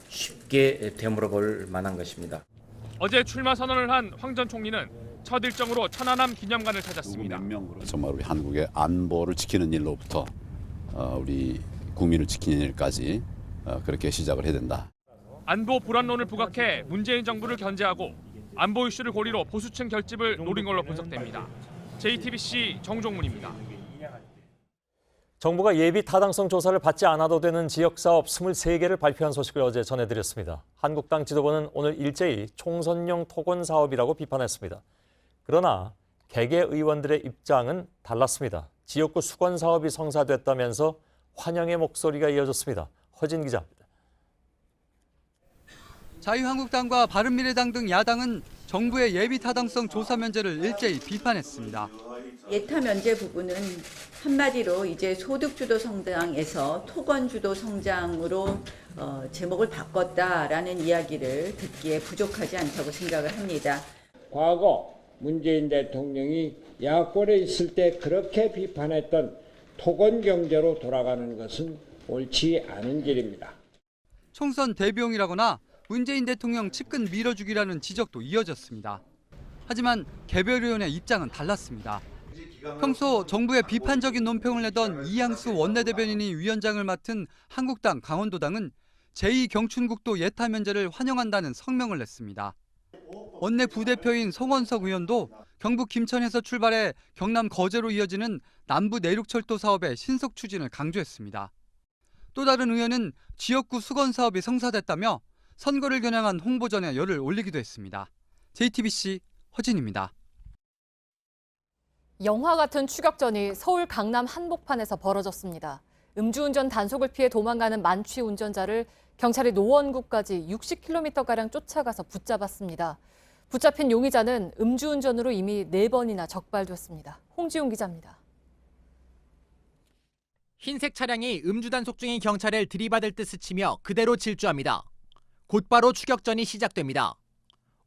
쉽게 되물어볼 만한 것입니다. 어제 출마 선언을 한 황 전 총리는 첫 일정으로 천안함 기념관을 찾았습니다. 정말 우리 한국의 안보를 지키는 일로부터 우리 국민을 지키는 일까지 그렇게 시작을 해야 된다. 안보 불안론을 부각해 문재인 정부를 견제하고 안보 이슈를 고리로 보수층 결집을 노린 걸로 분석됩니다. JTBC 정종문입니다. 정부가 예비 타당성 조사를 받지 않아도 되는 지역사업 23개를 발표한 소식을 어제 전해드렸습니다. 한국당 지도부는 오늘 일제히 총선용 토건 사업이라고 비판했습니다. 그러나 개개 의원들의 입장은 달랐습니다. 지역구 수건 사업이 성사됐다면서 환영의 목소리가 이어졌습니다. 허진 기자입니다. 자유한국당과 바른미래당 등 야당은 정부의 예비 타당성 조사 면제를 일제히 비판했습니다. 예타 면제 부분은 한마디로 이제 소득주도 성장에서 토건주도 성장으로 제목을 바꿨다라는 이야기를 듣기에 부족하지 않다고 생각을 합니다. 과거 문재인 대통령이 야권에 있을 때 그렇게 비판했던 토건 경제로 돌아가는 것은 옳지 않은 길입니다. 총선 대비용이라거나 문재인 대통령 측근 밀어주기라는 지적도 이어졌습니다. 하지만 개별 의원의 입장은 달랐습니다. 평소 정부의 비판적인 논평을 내던 이양수 원내대변인이 위원장을 맡은 한국당 강원도당은 제2경춘국도 예타 면제를 환영한다는 성명을 냈습니다. 원내 부대표인 송원석 의원도 경북 김천에서 출발해 경남 거제로 이어지는 남부 내륙철도 사업의 신속 추진을 강조했습니다. 또 다른 의원은 지역구 수건 사업이 성사됐다며 선거를 겨냥한 홍보전에 열을 올리기도 했습니다. JTBC 허진입니다. 영화 같은 추격전이 서울 강남 한복판에서 벌어졌습니다. 음주운전 단속을 피해 도망가는 만취 운전자를 경찰이 노원구까지 60km가량 쫓아가서 붙잡았습니다. 붙잡힌 용의자는 음주운전으로 이미 4번이나 적발됐습니다. 홍지용 기자입니다. 흰색 차량이 음주 단속 중인 경찰을 들이받을 듯 스치며 그대로 질주합니다. 곧바로 추격전이 시작됩니다.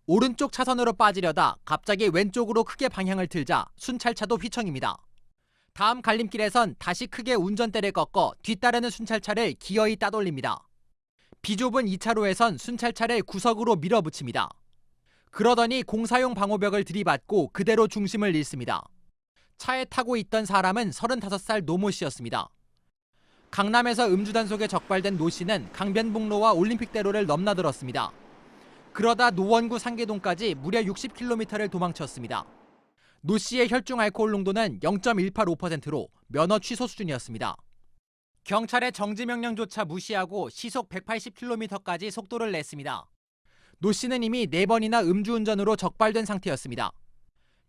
오른쪽 차선으로 빠지려다 갑자기 왼쪽으로 크게 방향을 틀자 순찰차도 휘청입니다. 다음 갈림길에선 다시 크게 운전대를 꺾어 뒤따르는 순찰차를 기어이 따돌립니다. 비좁은 2차로에선 순찰차를 구석으로 밀어붙입니다. 그러더니 공사용 방호벽을 들이받고 그대로 중심을 잃습니다. 차에 타고 있던 사람은 35살 노모 씨였습니다. 강남에서 음주 단속에 적발된 노 씨는 강변북로와 올림픽대로를 넘나들었습니다. 그러다 노원구 상계동까지 무려 60km를 도망쳤습니다. 노 씨의 혈중 알코올 농도는 0.185%로 면허 취소 수준이었습니다. 경찰의 정지 명령조차 무시하고 시속 180km까지 속도를 냈습니다. 노 씨는 이미 4번이나 음주운전으로 적발된 상태였습니다.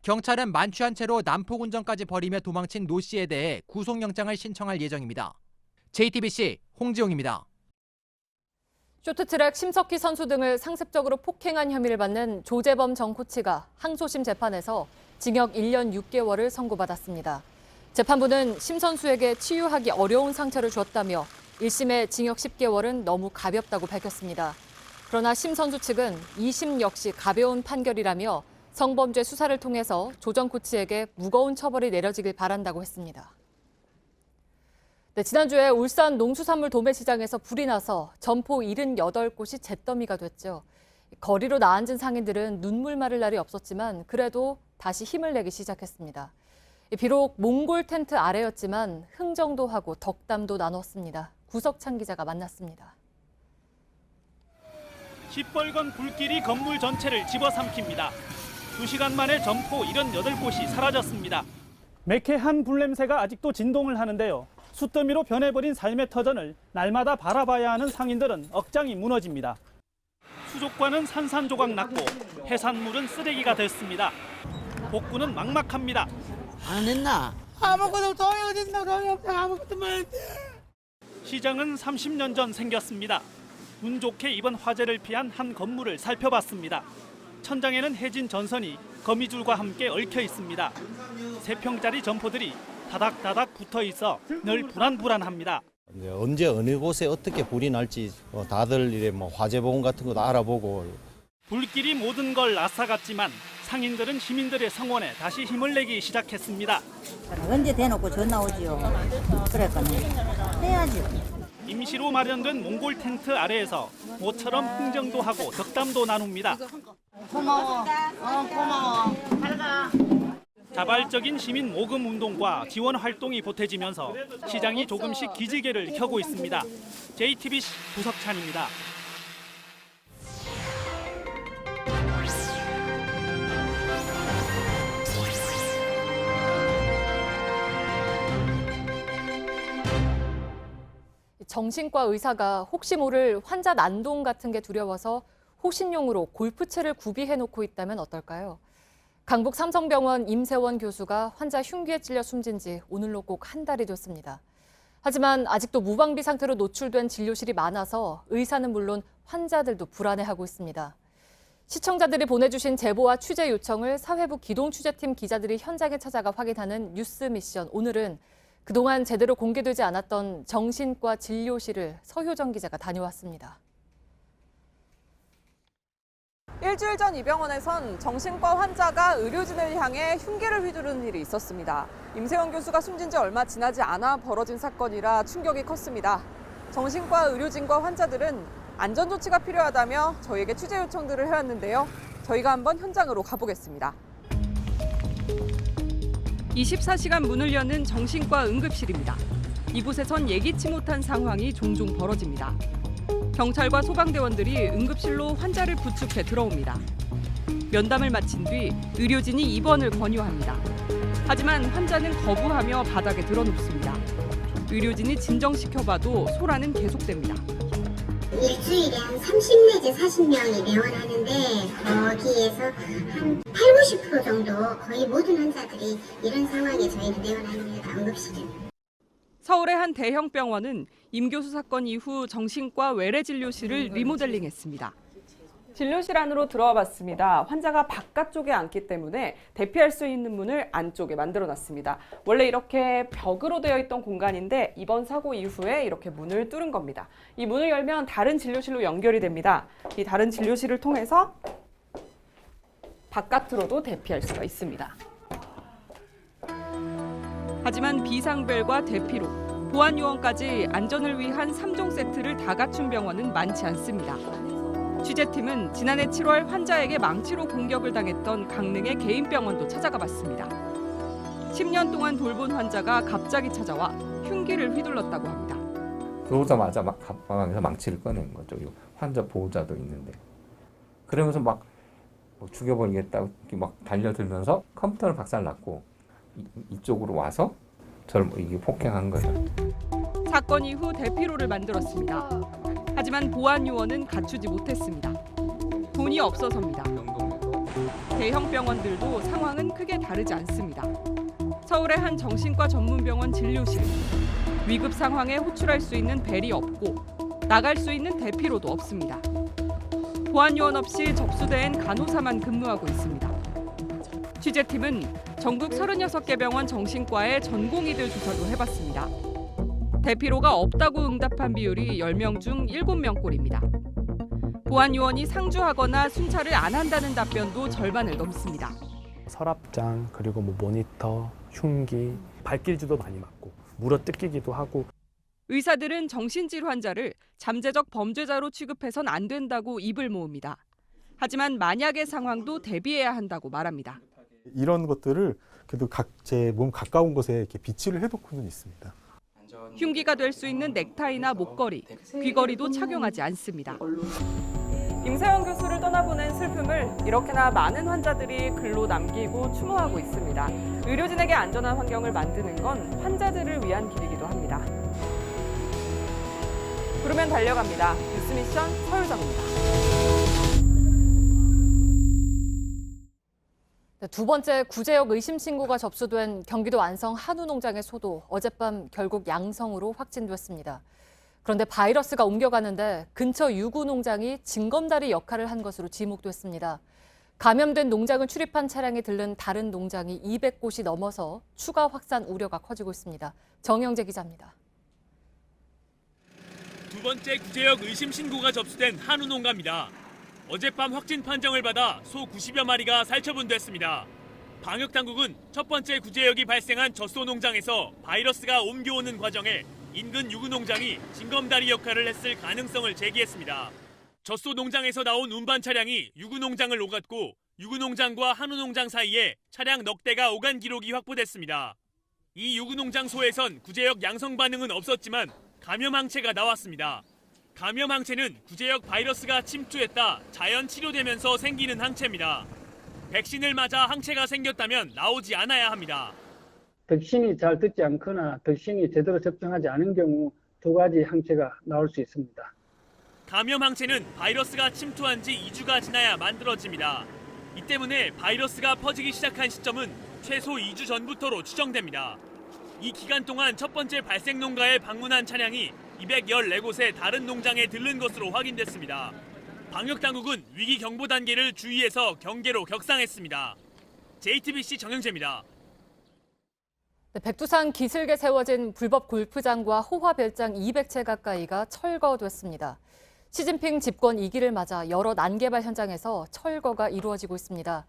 경찰은 만취한 채로 난폭운전까지 벌이며 도망친 노 씨에 대해 구속영장을 신청할 예정입니다. JTBC 홍지용입니다. 쇼트트랙 심석희 선수 등을 상습적으로 폭행한 혐의를 받는 조재범 전 코치가 항소심 재판에서 징역 1년 6개월을 선고받았습니다. 재판부는 심 선수에게 치유하기 어려운 상처를 줬다며 1심의 징역 10개월은 너무 가볍다고 밝혔습니다. 그러나 심 선수 측은 2심 역시 가벼운 판결이라며 성범죄 수사를 통해서 조 전 코치에게 무거운 처벌이 내려지길 바란다고 했습니다. 네, 지난주에 울산 농수산물 도매시장에서 불이 나서 점포 78곳이 잿더미가 됐죠. 거리로 나앉은 상인들은 눈물 마를 날이 없었지만 그래도 다시 힘을 내기 시작했습니다. 비록 몽골 텐트 아래였지만 흥정도 하고 덕담도 나눴습니다. 구석찬 기자가 만났습니다. 시뻘건 불길이 건물 전체를 집어삼킵니다. 2시간 만에 점포 78곳이 사라졌습니다. 매캐한 불냄새가 아직도 진동을 하는데요. 숯더미로 변해버린 삶의 터전을 날마다 바라봐야 하는 상인들은 억장이 무너집니다. 수족관은 산산조각 났고 해산물은 쓰레기가 됐습니다. 복구는 막막합니다. 안 했나? 아무것도 돈이 어딨나? 돈이 없다. 아무것도 못했대. 시장은 30년 전 생겼습니다. 운 좋게 이번 화재를 피한 한 건물을 살펴봤습니다. 천장에는 해진 전선이 거미줄과 함께 얽혀 있습니다. 3평짜리 점포들이 다닥다닥 붙어 있어 늘 불안합니다. 언제 어느 곳에 어떻게 불이 날지 다들 이래 화재 보험 같은 것도 알아보고. 불길이 모든 걸 앗아갔지만 상인들은 시민들의 성원에 다시 힘을 내기 시작했습니다. 언제 대놓고 전화 오지요. 그랬거든요. 해야지. 임시로 마련된 몽골 텐트 아래에서 모처럼 흥정도 하고 덕담도 나눕니다. 고마워. 고마워. 잘 가. 자발적인 시민 모금 운동과 지원 활동이 보태지면서 시장이 조금씩 기지개를 켜고 있습니다. JTBC 부석찬입니다. 정신과 의사가 혹시 모를 환자 난동 같은 게 두려워서 호신용으로 골프채를 구비해놓고 있다면 어떨까요? 강북 삼성병원 임세원 교수가 환자 흉기에 찔려 숨진 지 오늘로 꼭 한 달이 됐습니다. 하지만 아직도 무방비 상태로 노출된 진료실이 많아서 의사는 물론 환자들도 불안해하고 있습니다. 시청자들이 보내주신 제보와 취재 요청을 사회부 기동취재팀 기자들이 현장에 찾아가 확인하는 뉴스 미션. 오늘은 그동안 제대로 공개되지 않았던 정신과 진료실을 서효정 기자가 다녀왔습니다. 일주일 전 이 병원에선 정신과 환자가 의료진을 향해 흉기를 휘두르는 일이 있었습니다. 임세원 교수가 숨진 지 얼마 지나지 않아 벌어진 사건이라 충격이 컸습니다. 정신과 의료진과 환자들은 안전조치가 필요하다며 저희에게 취재 요청들을 해왔는데요. 저희가 한번 현장으로 가보겠습니다. 24시간 문을 여는 정신과 응급실입니다. 이곳에선 예기치 못한 상황이 종종 벌어집니다. 경찰과 소방대원들이 응급실로 환자를 부축해 들어옵니다. 면담을 마친 뒤 의료진이 입원을 권유합니다. 하지만 환자는 거부하며 바닥에 드러눕습니다. 의료진이 진정시켜봐도 소란은 계속됩니다. 일주일에 한 30 내지 40명이 내원하는데 거기에서 한 80~90% 정도 거의 모든 환자들이 이런 상황에 저희는 내원하는 데가 응급실입니다. 서울의 한 대형 병원은 임 교수 사건 이후 정신과 외래 진료실을 리모델링했습니다. 진료실 안으로 들어와 봤습니다. 환자가 바깥쪽에 앉기 때문에 대피할 수 있는 문을 안쪽에 만들어놨습니다. 원래 이렇게 벽으로 되어 있던 공간인데 이번 사고 이후에 이렇게 문을 뚫은 겁니다. 이 문을 열면 다른 진료실로 연결이 됩니다. 이 다른 진료실을 통해서 바깥으로도 대피할 수가 있습니다. 하지만 비상벨과 대피로, 보안 요원까지 안전을 위한 3종 세트를 다 갖춘 병원은 많지 않습니다. 취재팀은 지난해 7월 환자에게 망치로 공격을 당했던 강릉의 개인 병원도 찾아가 봤습니다. 10년 동안 돌본 환자가 갑자기 찾아와 흉기를 휘둘렀다고 합니다. 들어오자마자 막 가방에서 망치를 꺼낸 거죠. 환자 보호자도 있는데. 그러면서 막 죽여버리겠다고 막 달려들면서 컴퓨터를 박살났고 이쪽으로 와서 저를 이게 폭행한 거예요. 사건 이후 대피로를 만들었습니다. 하지만 보안 요원은 갖추지 못했습니다. 돈이 없어서입니다. 대형 병원들도 상황은 크게 다르지 않습니다. 서울의 한 정신과 전문병원 진료실은 위급 상황에 호출할 수 있는 벨이 없고 나갈 수 있는 대피로도 없습니다. 보안 요원 없이 접수된 간호사만 근무하고 있습니다. 취재팀은 전국 36개 병원 정신과의 전공의들 조사도 해봤습니다. 대피로가 없다고 응답한 비율이 10명 중 7명꼴입니다. 보안 요원이 상주하거나 순찰을 안 한다는 답변도 절반을 넘습니다. 서랍장, 그리고 모니터, 흉기, 발길질도 많이 맞고 물어뜯기기도 하고. 의사들은 정신질 환자를 잠재적 범죄자로 취급해선 안 된다고 입을 모읍니다. 하지만 만약의 상황도 대비해야 한다고 말합니다. 이런 것들을 그래도 제 몸 가까운 곳에 이렇게 비치를 해놓고는 있습니다. 흉기가 될 수 있는 넥타이나 목걸이, 귀걸이도 착용하지 않습니다. 임세원 교수를 떠나보낸 슬픔을 이렇게나 많은 환자들이 글로 남기고 추모하고 있습니다. 의료진에게 안전한 환경을 만드는 건 환자들을 위한 길이기도 합니다. 부르면 달려갑니다. 뉴스미션 서유정입니다. 두 번째 구제역 의심 신고가 접수된 경기도 안성 한우 농장의 소도 어젯밤 결국 양성으로 확진됐습니다. 그런데 바이러스가 옮겨가는데 근처 유구 농장이 징검다리 역할을 한 것으로 지목됐습니다. 감염된 농장을 출입한 차량이 들른 다른 농장이 200곳이 넘어서 추가 확산 우려가 커지고 있습니다. 정영재 기자입니다. 두 번째 구제역 의심 신고가 접수된 한우 농가입니다. 어젯밤 확진 판정을 받아 소 90여 마리가 살처분됐습니다. 방역당국은 첫 번째 구제역이 발생한 젖소 농장에서 바이러스가 옮겨오는 과정에 인근 유구 농장이 징검다리 역할을 했을 가능성을 제기했습니다. 젖소 농장에서 나온 운반 차량이 유구 농장을 오갔고 유구 농장과 한우 농장 사이에 차량 넉 대가 오간 기록이 확보됐습니다. 이 유구 농장 소에선 구제역 양성 반응은 없었지만 감염 항체가 나왔습니다. 감염 항체는 구제역 바이러스가 침투했다 자연 치료되면서 생기는 항체입니다. 백신을 맞아 항체가 생겼다면 나오지 않아야 합니다. 백신이 잘 듣지 않거나 백신이 제대로 접종하지 않은 경우 두 가지 항체가 나올 수 있습니다. 감염 항체는 바이러스가 침투한 지 2주가 지나야 만들어집니다. 이 때문에 바이러스가 퍼지기 시작한 시점은 최소 2주 전부터로 추정됩니다. 이 기간 동안 첫 번째 발생 농가에 방문한 차량이 214곳의 다른 농장에 들른 것으로 확인됐습니다. 방역당국은 위기 경보 단계를 주의해서 경계로 격상했습니다. JTBC 정영재입니다. 백두산 기슭에 세워진 불법 골프장과 호화별장 200채 가까이가 철거됐습니다. 시진핑 집권 2기를 맞아 여러 난개발 현장에서 철거가 이루어지고 있습니다.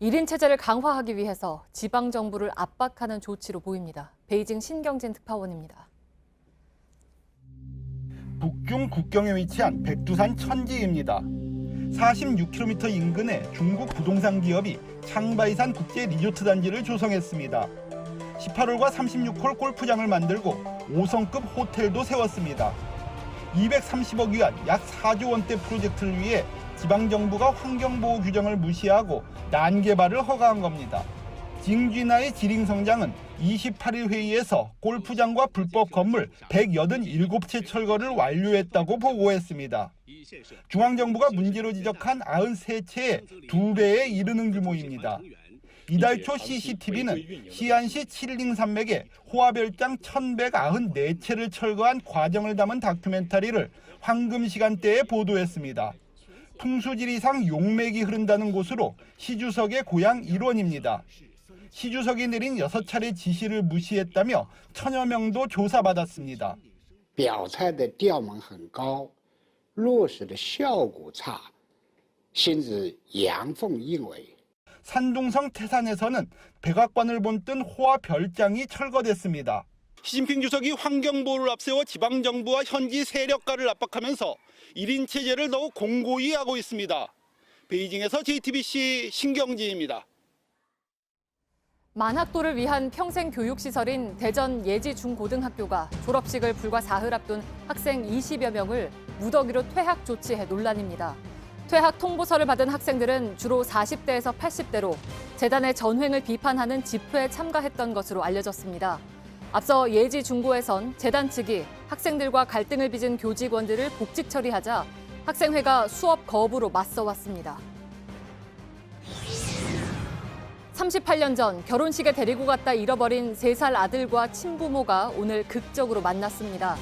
1인 체제를 강화하기 위해서 지방정부를 압박하는 조치로 보입니다. 베이징 신경진 특파원입니다. 북중 국경에 위치한 백두산 천지입니다. 46km 인근에 중국 부동산 기업이 창바이산 국제 리조트 단지를 조성했습니다. 18홀과 36홀 골프장을 만들고 5성급 호텔도 세웠습니다. 230억 위안 약 4조 원대 프로젝트를 위해 지방정부가 환경보호 규정을 무시하고 난개발을 허가한 겁니다. 징쥐나의 지링성장은 28일 회의에서 골프장과 불법 건물 187채 철거를 완료했다고 보고했습니다. 중앙정부가 문제로 지적한 93채의 2배에 이르는 규모입니다. 이달 초 CCTV는 시안시 칠링 산맥에 호화별장 1194채를 철거한 과정을 담은 다큐멘터리를 황금 시간대에 보도했습니다. 풍수지리상 용맥이 흐른다는 곳으로 시 주석의 고향 일원입니다. 시 주석이 내린 6차례 지시를 무시했다며 1000여 명도 조사받았습니다. 表态的调门很高，落实的效果差，甚至阳奉阴违。 산둥성 태산에서는 백악관을 본뜬 호화 별장이 철거됐습니다. 시진핑 주석이 환경보호를 앞세워 지방정부와 현지 세력가를 압박하면서 1인 체제를 더욱 공고히 하고 있습니다. 베이징에서 JTBC 신경진입니다. 만학도를 위한 평생교육시설인 대전 예지중고등학교가 졸업식을 불과 사흘 앞둔 학생 20여 명을 무더기로 퇴학 조치해 논란입니다. 퇴학 통보서를 받은 학생들은 주로 40대에서 80대로 재단의 전횡을 비판하는 집회에 참가했던 것으로 알려졌습니다. 앞서 예지중고에선 재단 측이 학생들과 갈등을 빚은 교직원들을 복직 처리하자 학생회가 수업 거부로 맞서왔습니다. 38년 전 결혼식에 데리고 갔다 잃어버린 3살 아들과 친부모가 오늘 극적으로 만났습니다.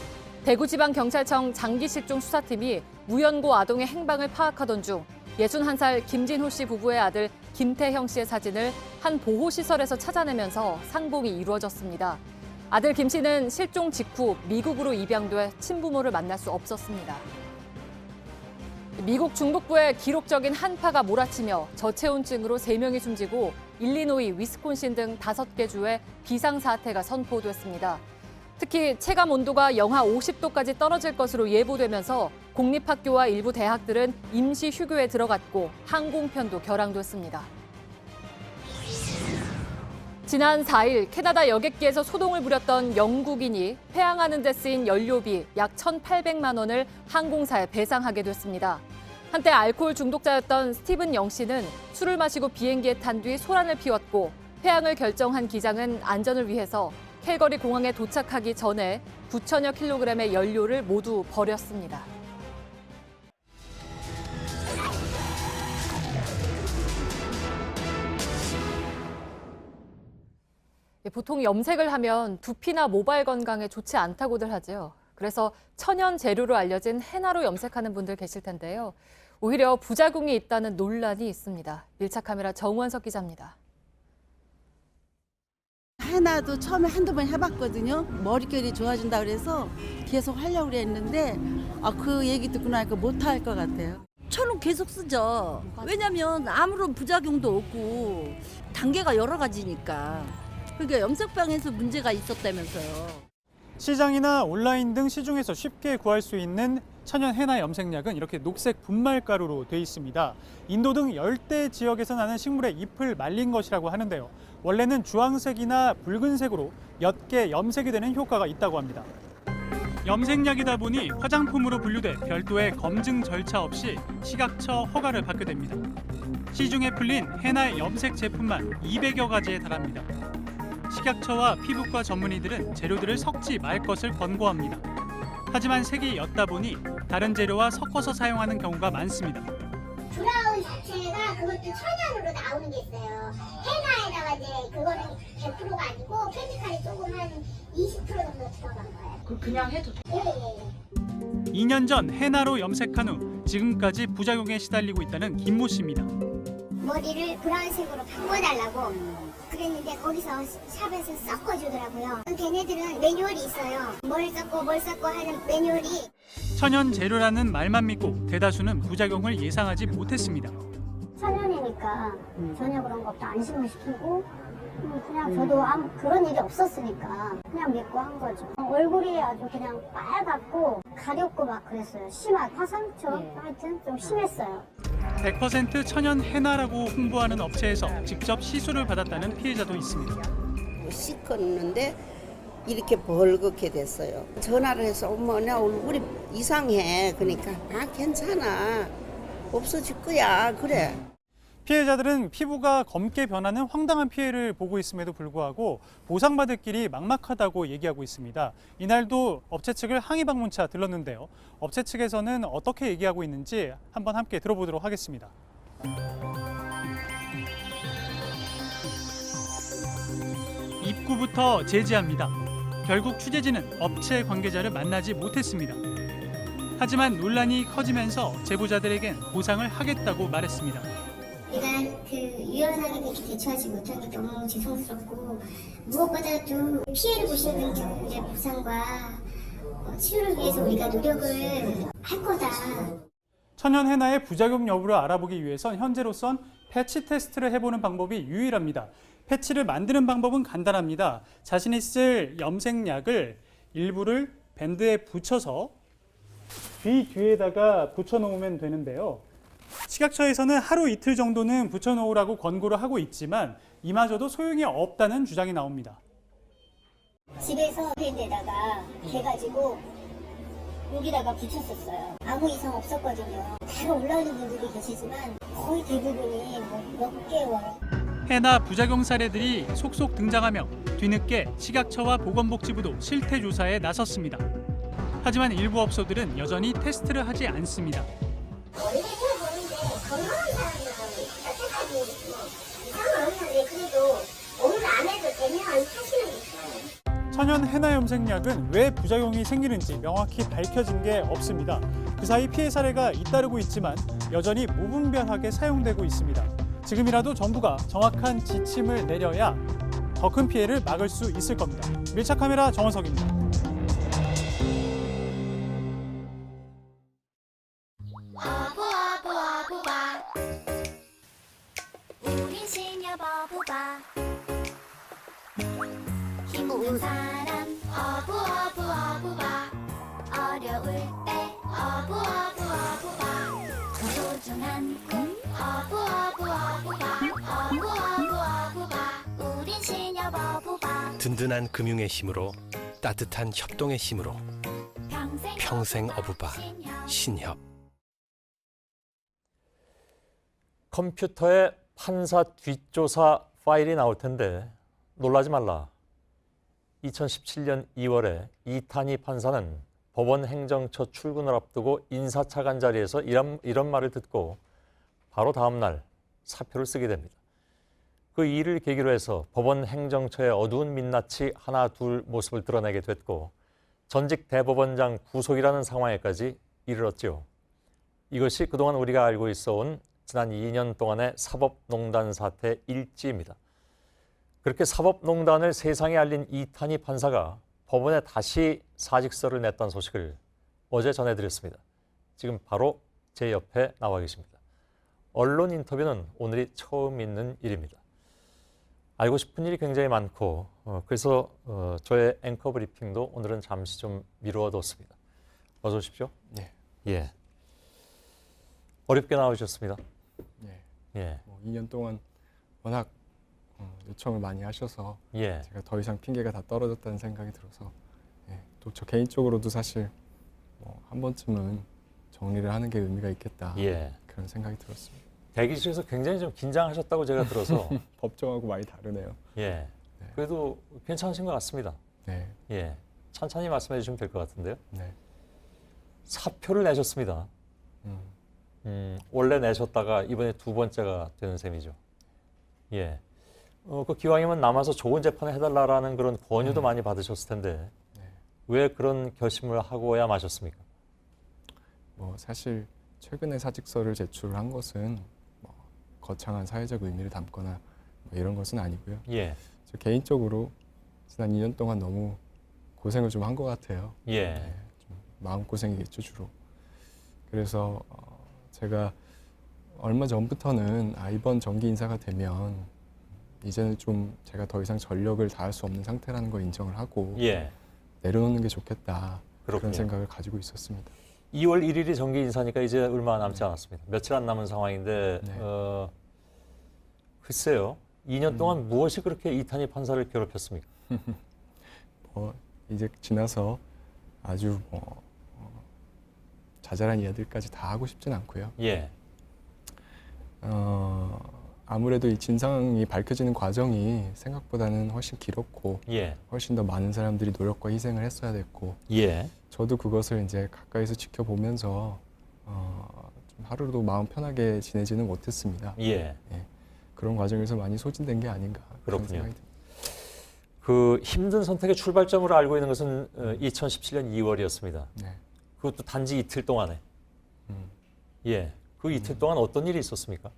대구지방경찰청 장기실종 수사팀이 무연고 아동의 행방을 파악하던 중 61살 김진호 씨 부부의 아들 김태형 씨의 사진을 한 보호시설에서 찾아내면서 상봉이 이루어졌습니다. 아들 김 씨는 실종 직후 미국으로 입양돼 친부모를 만날 수 없었습니다. 미국 중북부에 기록적인 한파가 몰아치며 저체온증으로 3명이 숨지고 일리노이, 위스콘신 등 5개 주에 비상사태가 선포됐습니다. 특히 체감 온도가 영하 50도까지 떨어질 것으로 예보되면서 공립학교와 일부 대학들은 임시 휴교에 들어갔고 항공편도 결항됐습니다. 지난 4일 캐나다 여객기에서 소동을 부렸던 영국인이 폐항하는 데 쓰인 연료비 약 1,800만 원을 항공사에 배상하게 됐습니다. 한때 알코올 중독자였던 스티븐 영 씨는 술을 마시고 비행기에 탄 뒤 소란을 피웠고 폐항을 결정한 기장은 안전을 위해서 캘거리 공항에 도착하기 전에 9천여 킬로그램의 연료를 모두 버렸습니다. 보통 염색을 하면 두피나 모발 건강에 좋지 않다고들 하죠. 그래서 천연 재료로 알려진 헤나로 염색하는 분들 계실 텐데요. 오히려 부작용이 있다는 논란이 있습니다. 밀착 카메라 정원석 기자입니다. 헤나도 처음에 한두 번 해봤거든요. 머릿결이 좋아진다 그래서 계속 하려고 그랬는데 그 얘기 듣고 나니까 못할 것 같아요. 저는 계속 쓰죠. 왜냐면 아무런 부작용도 없고 단계가 여러 가지니까. 그러니까 염색방에서 문제가 있었다면서요. 시장이나 온라인 등 시중에서 쉽게 구할 수 있는 천연 해나 염색약은 이렇게 녹색 분말가루로 되어 있습니다. 인도 등 열대 지역에서 나는 식물의 잎을 말린 것이라고 하는데요. 원래는 주황색이나 붉은색으로 옅게 염색이 되는 효과가 있다고 합니다. 염색약이다 보니 화장품으로 분류돼 별도의 검증 절차 없이 식약처 허가를 받게 됩니다. 시중에 풀린 해나 염색 제품만 200여 가지에 달합니다. 식약처와 피부과 전문의들은 재료들을 섞지 말 것을 권고합니다. 하지만 색이 옅다 보니 다른 재료와 섞어서 사용하는 경우가 많습니다. 브라운 자체가 그것도 천연으로 나오는 게 있어요. 해나에다가 이제 그거는 100%가 아니고 케미칼이 조금 한 20% 정도 들어간 거예요. 그냥 해도 돼요? 네. 2년 전 해나로 염색한 후 지금까지 부작용에 시달리고 있다는 김모 씨입니다. 머리를 브라운색으로 바꿔달라고 그랬는데 거기서 샵에서 섞어주더라고요. 걔네들은 매뉴얼이 있어요. 뭘 섞고 하는 매뉴얼이. 천연 재료라는 말만 믿고 대다수는 부작용을 예상하지 못했습니다. 천연이니까 전혀 그런 것도 안심을 시키고 그냥 저도 아무 그런 일이 없었으니까 그냥 믿고 한 거죠. 얼굴이 아주 그냥 빨갛고 가렵고 막 그랬어요. 심한 화상처럼 하여튼 좀 심했어요. 100% 천연 해나라고 홍보하는 업체에서 직접 시술을 받았다는 피해자도 있습니다. 씻었는데 이렇게 벌겋게 됐어요. 전화를 해서 엄마 내 얼굴이 이상해. 그러니까 괜찮아. 없어질 거야. 그래. 피해자들은 피부가 검게 변하는 황당한 피해를 보고 있음에도 불구하고 보상받을 길이 막막하다고 얘기하고 있습니다. 이날도 업체 측을 항의 방문차 들렀는데요. 업체 측에서는 어떻게 얘기하고 있는지 한번 함께 들어보도록 하겠습니다. 입구부터 제지합니다. 결국 취재진은 업체 관계자를 만나지 못했습니다. 하지만 논란이 커지면서 제보자들에겐 보상을 하겠다고 말했습니다. 내가 그 유연하게 그렇게 대처하지 못한 게 너무 죄송스럽고 무엇보다도 피해를 보시는 이제 보상과 치료를 위해서 우리가 노력을 할 거다. 천연 해나의 부작용 여부를 알아보기 위해선 현재로선 패치 테스트를 해보는 방법이 유일합니다. 패치를 만드는 방법은 간단합니다. 자신이 쓸 염색약을 일부를 밴드에 붙여서 뒤에다가 붙여놓으면 되는데요. 식약처에서는 하루 이틀 정도는 붙여놓으라고 권고를 하고 있지만 이마저도 소용이 없다는 주장이 나옵니다. 집에서 밴드에다가 해가지고 여기다가 붙였었어요. 아무 이상 없었거든요. 바로 올라오는 분들이 계시지만 거의 대부분이 몇 개월. 해나 부작용 사례들이 속속 등장하며 뒤늦게 식약처와 보건복지부도 실태 조사에 나섰습니다. 하지만 일부 업소들은 여전히 테스트를 하지 않습니다. 원래 보는데 건강한 사람은 여태까지 이상은 없는데 그래도 오늘 안 해도 되면 하시는 게 있어요. 천연 해나 염색약은 왜 부작용이 생기는지 명확히 밝혀진 게 없습니다. 그 사이 피해 사례가 잇따르고 있지만 여전히 무분별하게 사용되고 있습니다. 지금이라도 정부가 정확한 지침을 내려야 더 큰 피해를 막을 수 있을 겁니다. 밀착 카메라 정원석입니다. 우린 시녀 버부바 힘없는 사람 어부바 어려울 때 어부바 소중한 꿈 어부바 우린 시녀 버부바 든든한 금융의 힘으로 따뜻한 협동의 힘으로 평생 어부바 신협. 컴퓨터에 판사 뒷조사 파일이 나올 텐데 놀라지 말라. 2017년 2월에 이탄희 판사는 법원 행정처 출근을 앞두고 인사차관 자리에서 이런 말을 듣고 바로 다음 날 사표를 쓰게 됩니다. 그 일을 계기로 해서 법원 행정처의 어두운 민낯이 하나 둘 모습을 드러내게 됐고 전직 대법원장 구속이라는 상황에까지 이르렀지요. 이것이 그동안 우리가 알고 있어온 지난 2년 동안의 사법농단 사태 일지입니다. 그렇게 사법농단을 세상에 알린 이탄희 판사가 법원에 다시 사직서를 냈다는 소식을 어제 전해드렸습니다. 지금 바로 제 옆에 나와 계십니다. 언론 인터뷰는 오늘이 처음 있는 일입니다. 알고 싶은 일이 굉장히 많고 그래서 저의 앵커 브리핑도 오늘은 잠시 좀 미루어뒀습니다. 어서 오십시오. 네, 예. 어렵게 나오셨습니다. 예. 예. 2년 동안 워낙 요청을 많이 하셔서 예. 제가 더 이상 핑계가 다 떨어졌다는 생각이 들어서 또 저 개인적으로도 사실 한 번쯤은 정리를 하는 게 의미가 있겠다. 예. 그런 생각이 들었습니다. 대기실에서 굉장히 좀 긴장하셨다고 제가 들어서 법정하고 많이 다르네요. 예. 그래도 괜찮으신 것 같습니다. 네. 예. 천천히 말씀해 주시면 될 것 같은데요. 네. 사표를 내셨습니다. 원래 내셨다가 이번에 두 번째가 되는 셈이죠. 예. 그 기왕이면 남아서 좋은 재판을 해달라라는 그런 권유도 많이 받으셨을 텐데 왜 그런 결심을 하고야 마셨습니까? 사실 최근에 사직서를 제출한 것은 거창한 사회적 의미를 담거나 이런 것은 아니고요. 예. 저 개인적으로 지난 2년 동안 너무 고생을 좀 한 것 같아요. 예. 좀 마음고생이겠죠, 주로. 그래서 제가 얼마 전부터는 이번 정기 인사가 되면 이제는 좀 제가 더 이상 전력을 다할 수 없는 상태라는 걸 인정을 하고 예. 내려놓는 게 좋겠다. 그렇군요. 그런 생각을 가지고 있었습니다. 2월 1일이 정기 인사니까 이제 얼마 남지 않았습니다. 며칠 안 남은 상황인데 글쎄요. 2년 동안 무엇이 그렇게 이탄희 판사를 괴롭혔습니까? 이제 지나서 아주 자잘한 이야기들까지 다 하고 싶진 않고요. 예. 아무래도 이 진상이 밝혀지는 과정이 생각보다는 훨씬 길었고 예. 훨씬 더 많은 사람들이 노력과 희생을 했어야 됐고 예. 저도 그것을 이제 가까이서 지켜보면서 좀 하루도 마음 편하게 지내지는 못했습니다. 예. 그런 과정에서 많이 소진된 게 아닌가 그런 그렇군요. 생각이 듭니다. 그 힘든 선택의 출발점으로 알고 있는 것은 2017년 2월이었습니다. 네. 그것도 단지 이틀 동안에. 예. 그 이틀 동안 어떤 일이 있었습니까?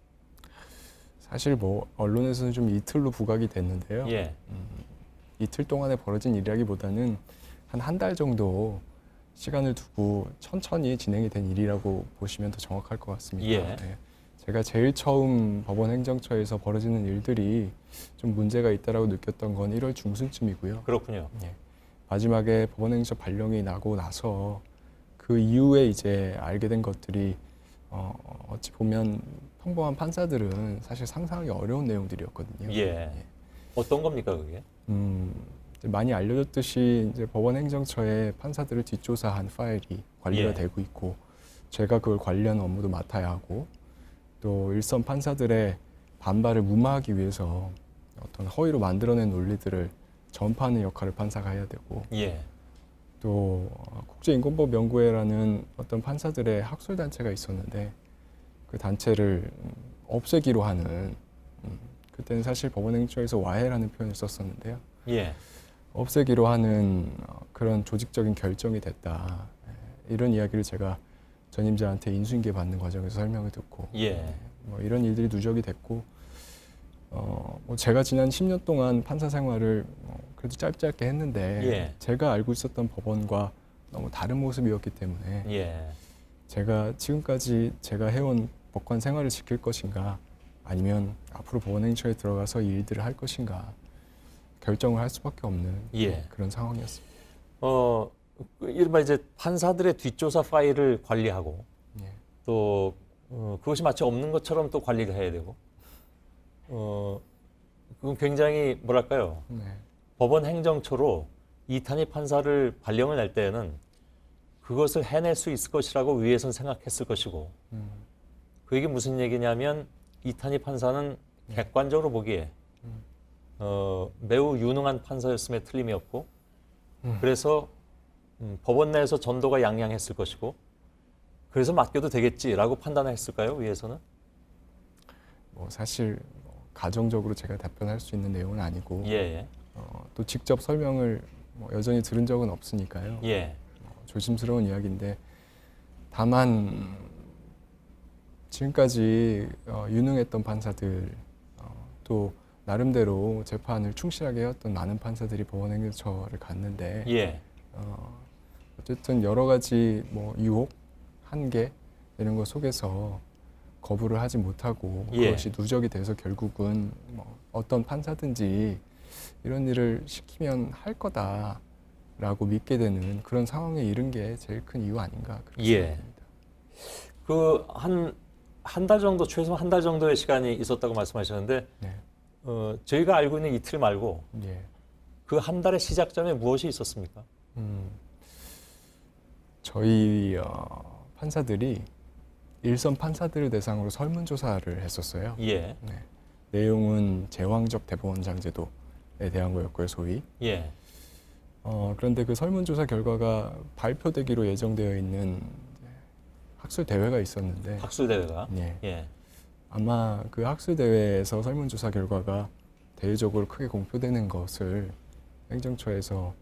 사실 언론에서는 좀 이틀로 부각이 됐는데요. 예. 이틀 동안에 벌어진 일이라기보다는 한 달 정도 시간을 두고 천천히 진행이 된 일이라고 보시면 더 정확할 것 같습니다. 예. 네. 제가 제일 처음 법원 행정처에서 벌어지는 일들이 좀 문제가 있다라고 느꼈던 건 1월 중순쯤이고요. 그렇군요. 마지막에 법원 행정처 발령이 나고 나서 그 이후에 이제 알게 된 것들이 어찌 보면 평범한 판사들은 사실 상상하기 어려운 내용들이었거든요. 예. 어떤 겁니까 그게? 이제 많이 알려졌듯이 이제 법원 행정처에 판사들을 뒷조사한 파일이 관리가 예. 되고 있고 제가 그걸 관리하는 업무도 맡아야 하고 또 일선 판사들의 반발을 무마하기 위해서 어떤 허위로 만들어낸 논리들을 전파하는 역할을 판사가 해야 되고 예. 또 국제인권법 연구회라는 어떤 판사들의 학술단체가 있었는데 그 단체를 없애기로 하는 그때는 사실 법원행정처에서 와해라는 표현을 썼었는데요. 예. 없애기로 하는 그런 조직적인 결정이 됐다. 이런 이야기를 제가 전임자한테 인수인계 받는 과정에서 설명을 듣고 예. 이런 일들이 누적이 됐고 제가 지난 10년 동안 판사 생활을 그래도 짧게 했는데 예. 제가 알고 있었던 법원과 너무 다른 모습이었기 때문에 예. 제가 지금까지 제가 해온 법관 생활을 지킬 것인가 아니면 앞으로 법원행정처에 들어가서 이 일들을 할 것인가 결정을 할 수밖에 없는 예. 그런 상황이었습니다. 이른바 이제 판사들의 뒷조사 파일을 관리하고 예. 또 그것이 마치 없는 것처럼 또 관리를 해야 되고 그건 굉장히 뭐랄까요? 네. 법원 행정처로 이탄희 판사를 발령을 낼 때에는 그것을 해낼 수 있을 것이라고 위에선 생각했을 것이고 그게 무슨 얘기냐면 이탄희 판사는 객관적으로 보기에 매우 유능한 판사였음에 틀림이 없고 그래서 법원 내에서 전도가 양양했을 것이고 그래서 맡겨도 되겠지라고 판단했을까요? 위에서는? 사실 가정적으로 제가 답변할 수 있는 내용은 아니고 예. 또 직접 설명을 여전히 들은 적은 없으니까요. 예. 조심스러운 이야기인데 다만 지금까지 유능했던 판사들 또 나름대로 재판을 충실하게 해왔던 많은 판사들이 법원행정처를 갔는데 예. 어쨌든 여러 가지 유혹, 한계 이런 것 속에서 거부를 하지 못하고 예. 그것이 누적이 돼서 결국은 어떤 판사든지 이런 일을 시키면 할 거다라고 믿게 되는 그런 상황에 이른 게 제일 큰 이유 아닌가 그렇게 예. 생각합니다. 그 한 달 정도, 최소 한 달 정도의 시간이 있었다고 말씀하셨는데, 네. 저희가 알고 있는 이틀 말고 예. 그 한 달의 시작점에 무엇이 있었습니까? 저희 판사들이 일선 판사들을 대상으로 설문조사를 했었어요. 예. 네. 내용은 제왕적 대법원장 제도에 대한 거였고요, 소위. 예. 그런데 그 설문조사 결과가 발표되기로 예정되어 있는 학술 대회가 있었는데, 학술 대회가. 예. 예. 아마 그 학술 대회에서 설문조사 결과가 대외적으로 크게 공표되는 것을 행정처에서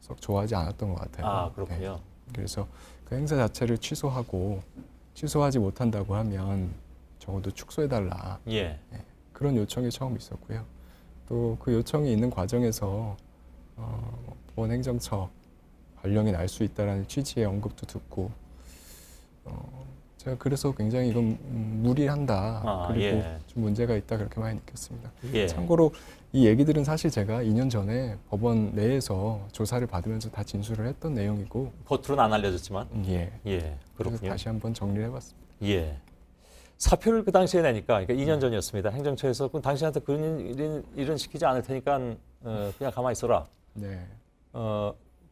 썩 좋아하지 않았던 것 같아요. 아, 그렇군요. 네. 그래서 그 행사 자체를 취소하지 못한다고 하면 적어도 축소해달라. 예. 네. 그런 요청이 처음 있었고요. 또 그 요청이 있는 과정에서 법원 행정처 발령이 날 수 있다라는 취지의 언급도 듣고, 제가 그래서 굉장히 이건 무리한다. 그리고 예. 좀 문제가 있다 그렇게 많이 느꼈습니다. 예. 참고로 이 얘기들은 사실 제가 2년 전에 법원 내에서 조사를 받으면서 다 진술을 했던 내용이고, 겉으로는 안 알려졌지만. 예. 예. 그래서 그렇군요. 다시 한번 정리를 해봤습니다. 예. 사표를 그 당시에 내니까, 그러니까 2년 전이었습니다. 행정처에서 그럼 당신한테 그런 일은 시키지 않을 테니까 그냥 가만히 있어라. 네.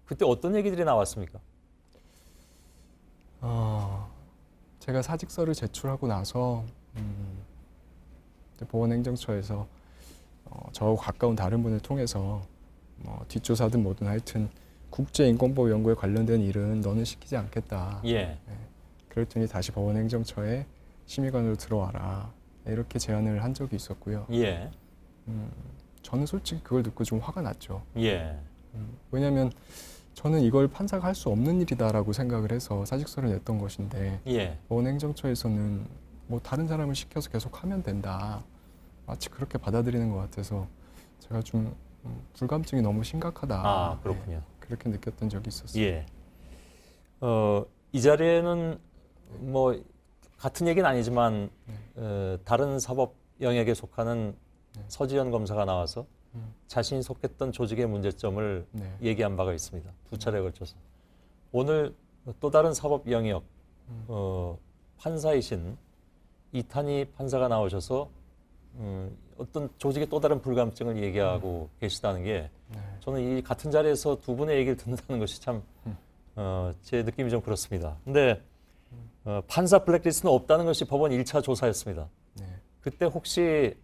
그때 어떤 얘기들이 나왔습니까? 제가 사직서를 제출하고 나서 법원 행정처에서 저하고 가까운 다른 분을 통해서 뒷조사든 뭐든 하여튼 국제인권법 연구에 관련된 일은 너는 시키지 않겠다. 예. 네. 그랬더니 다시 법원 행정처에 심의관으로 들어와라. 이렇게 제안을 한 적이 있었고요. 예. 저는 솔직히 그걸 듣고 좀 화가 났죠. 예. 왜냐하면 저는 이걸 판사가 할 수 없는 일이다라고 생각을 해서 사직서를 냈던 것인데, 예. 법원 행정처에서는 뭐 다른 사람을 시켜서 계속 하면 된다. 마치 그렇게 받아들이는 것 같아서 제가 좀 불감증이 너무 심각하다. 아, 그렇군요. 네, 그렇게 느꼈던 적이 있었어요. 예. 이 자리에는 뭐 같은 얘기는 아니지만 다른 사법 영역에 속하는 서지현 검사가 나와서 자신이 속했던 조직의 문제점을 얘기한 바가 있습니다. 두 차례에 걸쳐서. 오늘 또 다른 사법 영역 판사이신 이탄희 판사가 나오셔서 어떤 조직의 또 다른 불감증을 얘기하고 계시다는 게 저는 이 같은 자리에서 두 분의 얘기를 듣는다는 것이 참 제 느낌이 좀 그렇습니다. 근데 판사 블랙리스트는 없다는 것이 법원 1차 조사였습니다. 그때 혹시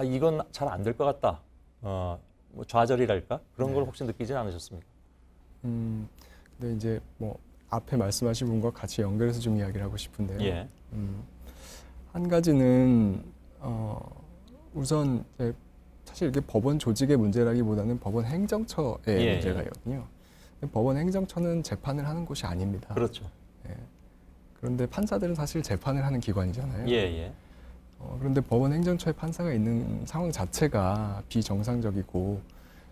이건 잘 안 될 것 같다. 뭐 좌절이랄까? 그런 걸 혹시 느끼진 않으셨습니까? 근데 이제 뭐 앞에 말씀하신 분과 같이 연결해서 좀 이야기를 하고 싶은데요. 예. 한 가지는 우선 사실 이게 법원 조직의 문제라기보다는 법원 행정처의 문제가거든요. 법원 행정처는 재판을 하는 곳이 아닙니다. 그렇죠. 그런데 판사들은 사실 재판을 하는 기관이잖아요. 예. 그런데 법원 행정처에 판사가 있는 상황 자체가 비정상적이고,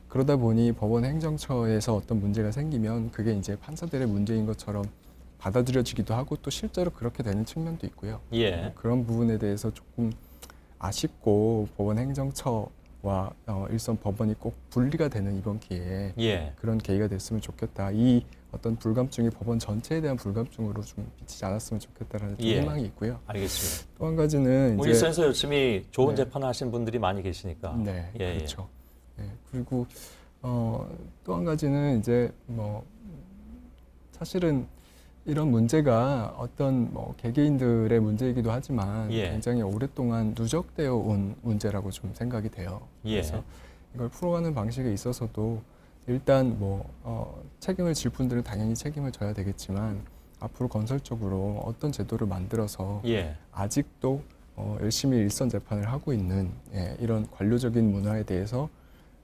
그러다 보니 법원 행정처에서 어떤 문제가 생기면 그게 이제 판사들의 문제인 것처럼 받아들여지기도 하고 또 실제로 그렇게 되는 측면도 있고요. 예. 그런 부분에 대해서 조금 아쉽고, 법원 행정처와 일선 법원이 꼭 분리가 되는 이번 기회에 그런 계기가 됐으면 좋겠다. 이 어떤 불감증이 법원 전체에 대한 불감증으로 좀 비치지 않았으면 좋겠다라는 희망이 있고요. 알겠습니다. 또 한 가지는 이제 일선에서 열심히 좋은 재판을 하신 분들이 많이 계시니까. 네, 그렇죠. 그리고 또 한 가지는 이제 뭐 사실은 이런 문제가 어떤 뭐 개개인들의 문제이기도 하지만 굉장히 오랫동안 누적되어 온 문제라고 좀 생각이 돼요. 그래서 이걸 풀어가는 방식에 있어서도 일단 뭐 책임을 질 분들은 당연히 책임을 져야 되겠지만, 앞으로 건설적으로 어떤 제도를 만들어서 아직도 열심히 일선 재판을 하고 있는 이런 관료적인 문화에 대해서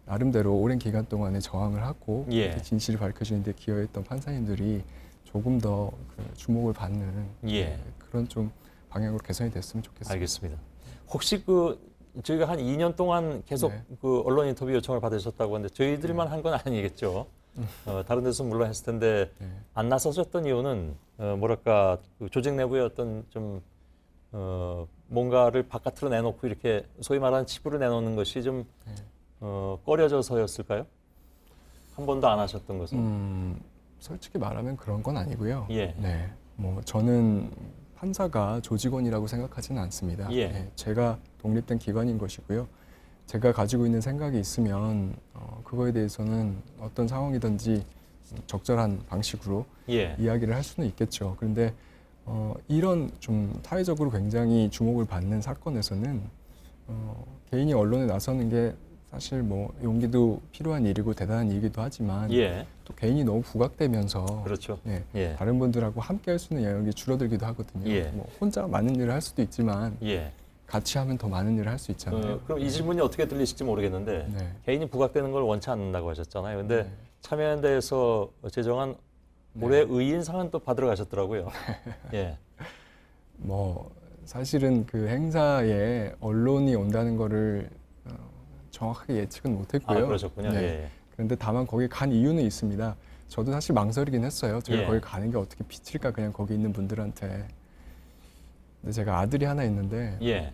나름대로 오랜 기간 동안에 저항을 하고 진실을 밝혀지는 데 기여했던 판사님들이 조금 더 주목을 받는 그런 좀 방향으로 개선이 됐으면 좋겠습니다. 알겠습니다. 혹시 저희가 한 2년 동안 계속 그 언론 인터뷰 요청을 받으셨다고 하는데 저희들만 한 건 아니겠죠? 다른 데서 물론 했을 텐데 안 나서셨던 이유는 뭐랄까 그 조직 내부의 어떤 좀 뭔가를 바깥으로 내놓고 이렇게 소위 말하는 치부를 내놓는 것이 좀 꺼려져서였을까요? 한 번도 안 하셨던 것은? 솔직히 말하면 그런 건 아니고요. 네. 저는 판사가 조직원이라고 생각하지는 않습니다. 예. 제가 독립된 기관인 것이고요. 제가 가지고 있는 생각이 있으면 그거에 대해서는 어떤 상황이든지 적절한 방식으로 예. 이야기를 할 수는 있겠죠. 그런데 이런 좀 사회적으로 굉장히 주목을 받는 사건에서는 개인이 언론에 나서는 게 사실 용기도 필요한 일이고 대단한 일이기도 하지만 예. 또 개인이 너무 부각되면서 그렇죠. 네, 예. 다른 분들하고 함께 할 수 있는 영역이 줄어들기도 하거든요. 예. 혼자 많은 일을 할 수도 있지만 예. 같이 하면 더 많은 일을 할 수 있잖아요. 그럼 이 질문이 어떻게 들리실지 모르겠는데 네. 개인이 부각되는 걸 원치 않는다고 하셨잖아요. 근데 참여연대에서 제정한 올해 의인상은 또 받으러 가셨더라고요. 예. 사실은 그 행사에 언론이 온다는 거를 정확하게 예측은 못했고요. 그러셨군요. 네. 예. 그런데 다만 거기 간 이유는 있습니다. 저도 사실 망설이긴 했어요. 제가 예. 거기 가는 게 어떻게 비칠까 그냥 거기 있는 분들한테. 근데 제가 아들이 하나 있는데 예.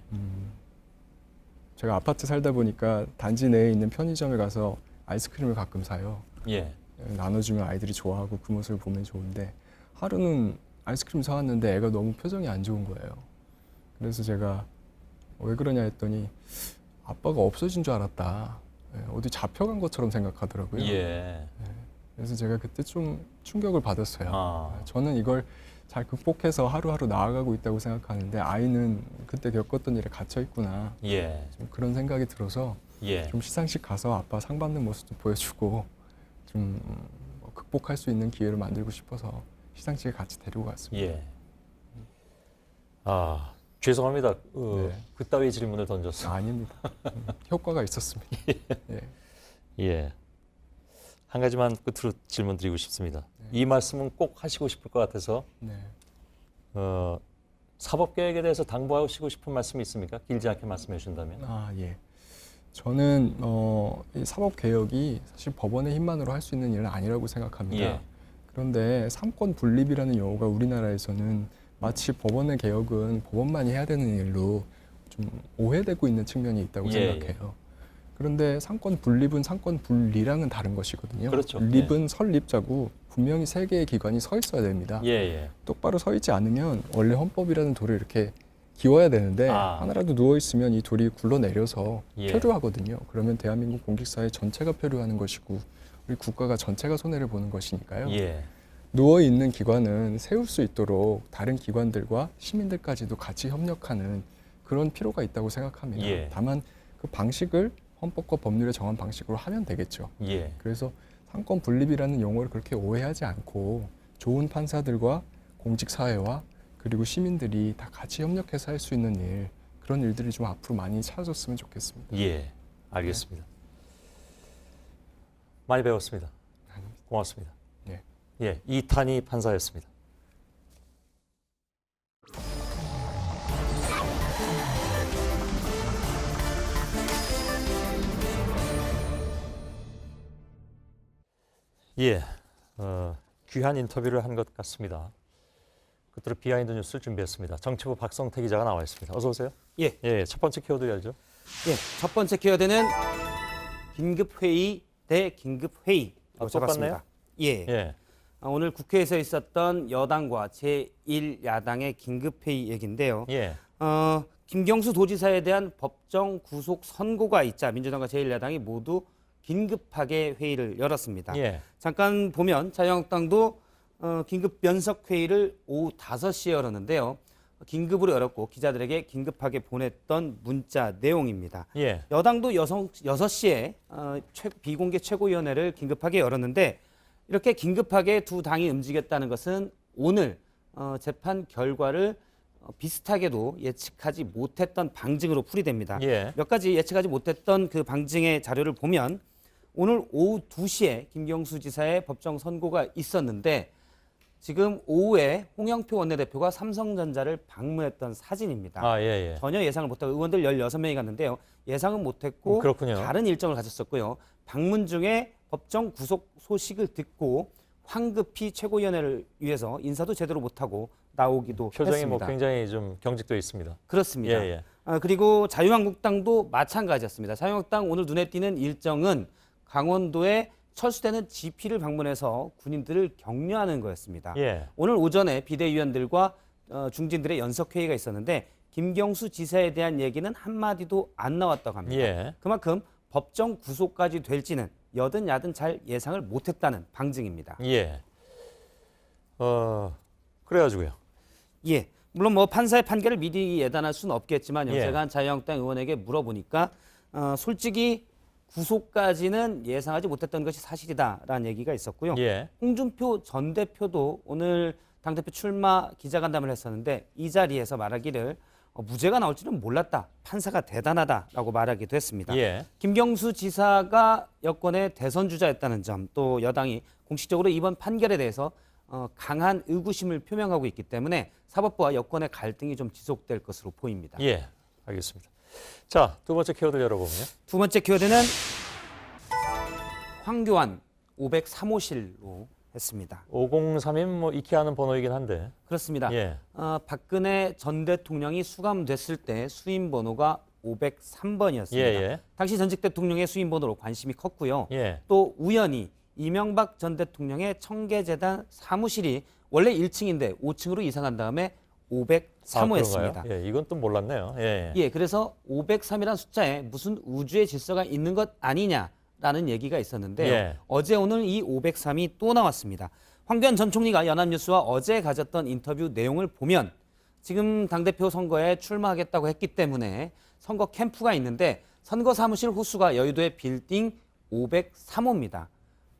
제가 아파트 살다 보니까 단지 내에 있는 편의점에 가서 아이스크림을 가끔 사요. 예. 나눠주면 아이들이 좋아하고 그 모습을 보면 좋은데 하루는 아이스크림 사왔는데 애가 너무 표정이 안 좋은 거예요. 그래서 제가 왜 그러냐 했더니 아빠가 없어진 줄 알았다. 어디 잡혀간 것처럼 생각하더라고요. 예. 그래서 제가 그때 좀 충격을 받았어요. 아. 저는 이걸 잘 극복해서 하루하루 나아가고 있다고 생각하는데 아이는 그때 겪었던 일에 갇혀 있구나. 예. 좀 그런 생각이 들어서 예. 좀 시상식 가서 아빠 상 받는 모습도 보여주고 좀 극복할 수 있는 기회를 만들고 싶어서 시상식에 같이 데리고 갔습니다. 예. 죄송합니다. 네. 그따위 질문을 던졌어요. 아닙니다. 효과가 있었습니다. 예. 예. 한 가지만 끝으로 질문 드리고 싶습니다. 이 말씀은 꼭 하시고 싶을 것 같아서 네. 사법개혁에 대해서 당부하시고 싶은 말씀이 있습니까? 길지 않게 말씀해 주신다면. 예. 저는 이 사법개혁이 사실 법원의 힘만으로 할 수 있는 일은 아니라고 생각합니다. 예. 그런데 삼권 분립이라는 용어가 우리나라에서는 마치 법원의 개혁은 법원만이 해야 되는 일로 좀 오해되고 있는 측면이 있다고 생각해요. 그런데 상권 분립은 상권 분리랑은 다른 것이거든요. 그렇죠. 립은 설립자고 분명히 세 개의 기관이 서 있어야 됩니다. 똑바로 서 있지 않으면 원래 헌법이라는 돌을 이렇게 기워야 되는데 하나라도 누워 있으면 이 돌이 굴러내려서 표류하거든요. 그러면 대한민국 공직사회 전체가 표류하는 것이고 우리 국가가 전체가 손해를 보는 것이니까요. 누워 있는 기관은 세울 수 있도록 다른 기관들과 시민들까지도 같이 협력하는 그런 필요가 있다고 생각합니다. 다만 그 방식을 헌법과 법률에 정한 방식으로 하면 되겠죠. 그래서 상권 분립이라는 용어를 그렇게 오해하지 않고 좋은 판사들과 공직사회와 그리고 시민들이 다 같이 협력해서 할 수 있는 일, 그런 일들이 좀 앞으로 많이 찾아졌으면 좋겠습니다. 예, 알겠습니다. 많이 배웠습니다. 고맙습니다. 네. 예, 이탄희 판사였습니다. 예, 귀한 인터뷰를 한 것 같습니다. 끝으로 비하인드 뉴스를 준비했습니다. 정치부 박성태 기자가 나와 있습니다. 어서 오세요. 예. 첫 번째 키워드야죠. 예, 첫 번째 키워드는 긴급회의 대 긴급회의로 잡았습니다. 예. 오늘 국회에서 있었던 여당과 제1야당의 긴급회의 얘기인데요. 김경수 도지사에 대한 법정 구속 선고가 있자 민주당과 제1야당이 모두 긴급하게 회의를 열었습니다. 잠깐 보면 자유한국당도 긴급 변석 회의를 오후 5시에 열었는데요. 긴급으로 열었고 기자들에게 긴급하게 보냈던 문자 내용입니다. 여당도 6시에 비공개 최고위원회를 긴급하게 열었는데 이렇게 긴급하게 두 당이 움직였다는 것은 오늘 재판 결과를 비슷하게도 예측하지 못했던 방증으로 풀이됩니다. 몇 가지 예측하지 못했던 그 방증의 자료를 보면 오늘 오후 2시에 김경수 지사의 법정 선고가 있었는데 지금 오후에 홍영표 원내대표가 삼성전자를 방문했던 사진입니다. 전혀 예상을 못하고 의원들 16명이 갔는데요. 예상은 못했고 다른 일정을 가졌었고요. 방문 중에 법정 구속 소식을 듣고 황급히 최고위원회를 위해서 인사도 제대로 못하고 나오기도 표정이 했습니다. 굉장히 좀 경직되어 있습니다. 그렇습니다. 그리고 자유한국당도 마찬가지였습니다. 자유한국당 오늘 눈에 띄는 일정은 강원도의 철수되는 GP를 방문해서 군인들을 격려하는 거였습니다. 예. 오늘 오전에 비대위원들과 중진들의 연석회의가 있었는데 김경수 지사에 대한 얘기는 한마디도 안 나왔다고 합니다. 예. 그만큼 법정 구속까지 될지는 여든 야든 잘 예상을 못했다는 방증입니다. 예. 그래가지고요. 예. 물론 뭐 판사의 판결을 미리 예단할 수는 없겠지만 예. 제가 한 자유한국당 의원에게 물어보니까 솔직히 구속까지는 예상하지 못했던 것이 사실이다라는 얘기가 있었고요. 예. 홍준표 전 대표도 오늘 당대표 출마 기자간담회를 했었는데 이 자리에서 말하기를 무죄가 나올지는 몰랐다. 판사가 대단하다라고 말하기도 했습니다. 예. 김경수 지사가 여권의 대선 주자였다는 점, 또 여당이 공식적으로 이번 판결에 대해서 강한 의구심을 표명하고 있기 때문에 사법부와 여권의 갈등이 좀 지속될 것으로 보입니다. 예, 알겠습니다. 자, 두 번째 키워드 열어보면요. 두 번째 키워드는 황교안 503호실로 했습니다. 503인 뭐 익히 아는 번호이긴 한데. 그렇습니다. 예. 박근혜 전 대통령이 수감됐을 때 수임 번호가 503번이었습니다. 예. 당시 전직 대통령의 수임 번호로 관심이 컸고요. 예. 또 우연히 이명박 전 대통령의 청계재단 사무실이 원래 1층인데 5층으로 이상한 다음에 503호였습니다. 예, 이건 또 몰랐네요. 예. 예, 그래서 503이라는 숫자에 무슨 우주의 질서가 있는 것 아니냐라는 얘기가 있었는데요. 예. 어제 오늘 이 503이 또 나왔습니다. 황교안 전 총리가 연합뉴스와 어제 가졌던 인터뷰 내용을 보면 지금 당대표 선거에 출마하겠다고 했기 때문에 선거 캠프가 있는데 선거 사무실 호수가 여의도의 빌딩 503호입니다.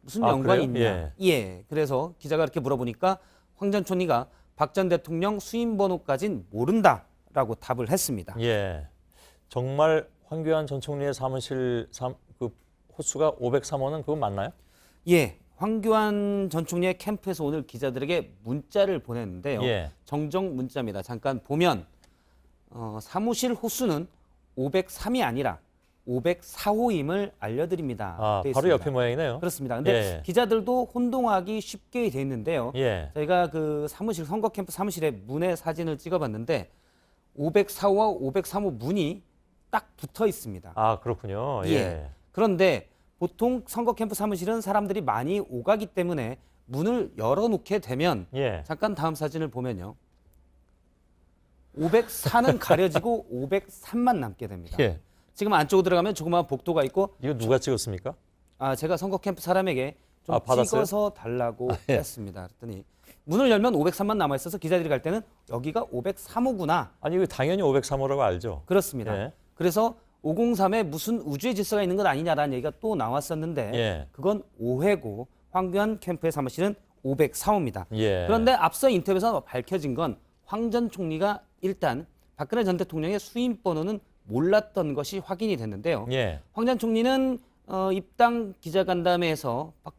무슨 연관이 그래요? 있냐? 예. 그래서 기자가 이렇게 물어보니까 황 전 총리가 박 전 대통령 수임 번호까진 모른다라고 답을 했습니다. 예. 정말 황교안 전 총리의 사무실 그 호수가 503호는 그거 맞나요? 예. 황교안 전 총리의 캠프에서 오늘 기자들에게 문자를 보냈는데요. 예. 정정 문자입니다. 잠깐 보면 사무실 호수는 503이 아니라 504호임을 알려드립니다. 아, 바로 옆에 모양이네요. 그렇습니다. 근데 예. 기자들도 혼동하기 쉽게 돼 있는데요. 예. 저희가 그 사무실 선거 캠프 사무실의 문의 사진을 찍어봤는데 504호와 503호 문이 딱 붙어 있습니다. 아, 그렇군요. 예. 그런데 보통 선거 캠프 사무실은 사람들이 많이 오가기 때문에 문을 열어놓게 되면 예. 잠깐 다음 사진을 보면요. 504는 가려지고 503만 남게 됩니다. 예. 지금 안쪽으로 들어가면 조그마한 복도가 있고 이거 누가 찍었습니까? 제가 선거 캠프 사람에게 좀 받았어요? 찍어서 달라고 예. 했습니다. 그랬더니 문을 열면 503만 남아 있어서 기자들이 갈 때는 여기가 503호구나. 아니, 이거 당연히 503호라고 알죠. 그렇습니다. 예. 그래서 503에 무슨 우주의 질서가 있는 것 아니냐라는 얘기가 또 나왔었는데 예. 그건 오해고 황교안 캠프의 사무실은 504호입니다. 예. 그런데 앞서 인터뷰에서 밝혀진 건 황 전 총리가 일단 박근혜 전 대통령의 수임 번호는 몰랐던 것이 확인이 됐는데요. 예. 황 전 총리는 입당 기자간담회에서 박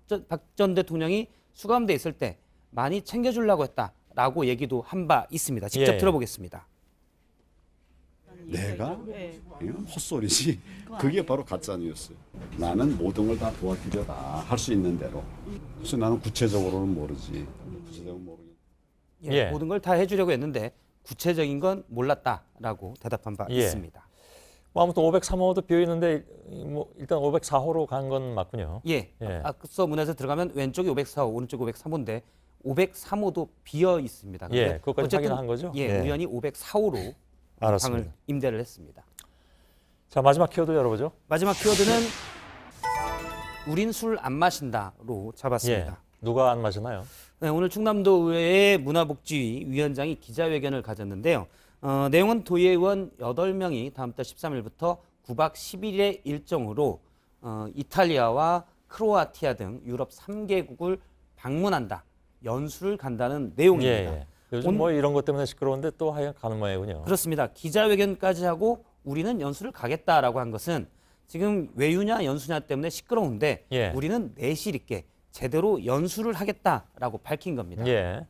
전 대통령이 수감돼 있을 때 많이 챙겨주려고 했다라고 얘기도 한 바 있습니다. 직접 예. 들어보겠습니다. 내가 헛소리지. 그게 바로 가짜 뉴스. 나는 모든 걸 다 도와주려다 할 수 있는 대로. 그래서 나는 구체적으로는 모르지. 구체적으로 모르겠. 예, 모든 걸 다 해주려고 했는데 구체적인 건 몰랐다라고 대답한 바 예. 있습니다. 뭐 아무튼 503호도 비어 있는데 뭐 일단 504호로 간 건 맞군요. 예. 앞서 문에서 들어가면 왼쪽이 504호, 오른쪽이 503호인데 503호도 비어 있습니다. 예, 그것까지 어쨌든 확인한 거죠? 예, 예. 우연히 504호로 알았습니다. 방을 임대를 했습니다. 자, 마지막 키워드 열어보죠. 마지막 키워드는 우린 술 안 마신다로 잡았습니다. 예. 누가 안 마시나요? 네, 오늘 충남도의회 문화복지위 위원장이 기자회견을 가졌는데요. 내용은 도의회 의원 8명이 다음 달 13일부터 9박 10일의 일정으로 이탈리아와 크로아티아 등 유럽 3개국을 방문한다. 연수를 간다는 내용입니다. 예. 요즘 뭐 이런 것 때문에 시끄러운데 또 하여간 가는 모양이군요. 그렇습니다. 기자회견까지 하고 우리는 연수를 가겠다라고 한 것은 지금 외유냐 연수냐 때문에 시끄러운데 예. 우리는 내실 있게 제대로 연수를 하겠다라고 밝힌 겁니다. 예.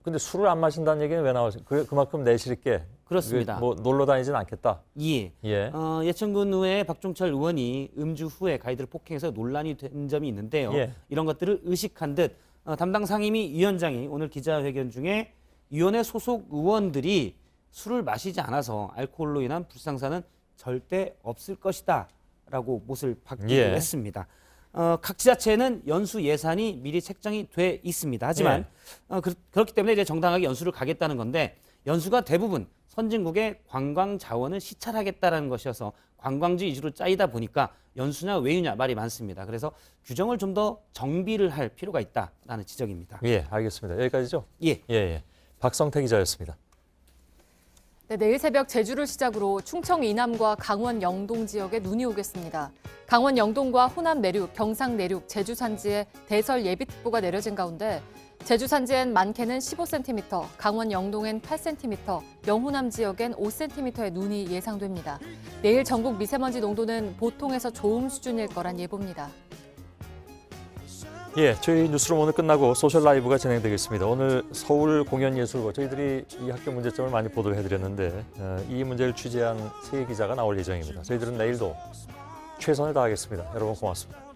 근데 술을 안 마신다는 얘기는 왜 나왔어요? 그만큼 내실 있게. 그렇습니다. 뭐 놀러 다니진 않겠다. 예. 예. 예천군 의회 박종철 의원이 음주 후에 가이드를 폭행해서 논란이 된 점이 있는데요. 예. 이런 것들을 의식한 듯 담당 상임위 위원장이 오늘 기자회견 중에 위원회 소속 의원들이 술을 마시지 않아서 알코올로 인한 불상사는 절대 없을 것이다 라고 못을 박기도 예. 했습니다. 각 지자체는 연수 예산이 미리 책정이 돼 있습니다. 하지만 그렇기 때문에 이제 정당하게 연수를 가겠다는 건데 연수가 대부분 선진국의 관광 자원을 시찰하겠다라는 것이어서 관광지 위주로 짜이다 보니까 연수냐 외유냐 말이 많습니다. 그래서 규정을 좀 더 정비를 할 필요가 있다라는 지적입니다. 예, 알겠습니다. 여기까지죠? 예. 박성태 기자였습니다. 네, 내일 새벽 제주를 시작으로 충청 이남과 강원 영동 지역에 눈이 오겠습니다. 강원 영동과 호남 내륙, 경상 내륙, 제주 산지에 대설 예비특보가 내려진 가운데 제주 산지엔 많게는 15cm, 강원 영동엔 8cm, 영호남 지역엔 5cm의 눈이 예상됩니다. 내일 전국 미세먼지 농도는 보통에서 좋음 수준일 거란 예보입니다. 예, 저희 뉴스룸 오늘 끝나고 소셜 라이브가 진행되겠습니다. 오늘 서울공연예술고 저희들이 이 학교 문제점을 많이 보도를 해드렸는데 이 문제를 취재한 세 기자가 나올 예정입니다. 저희들은 내일도 최선을 다하겠습니다. 여러분 고맙습니다.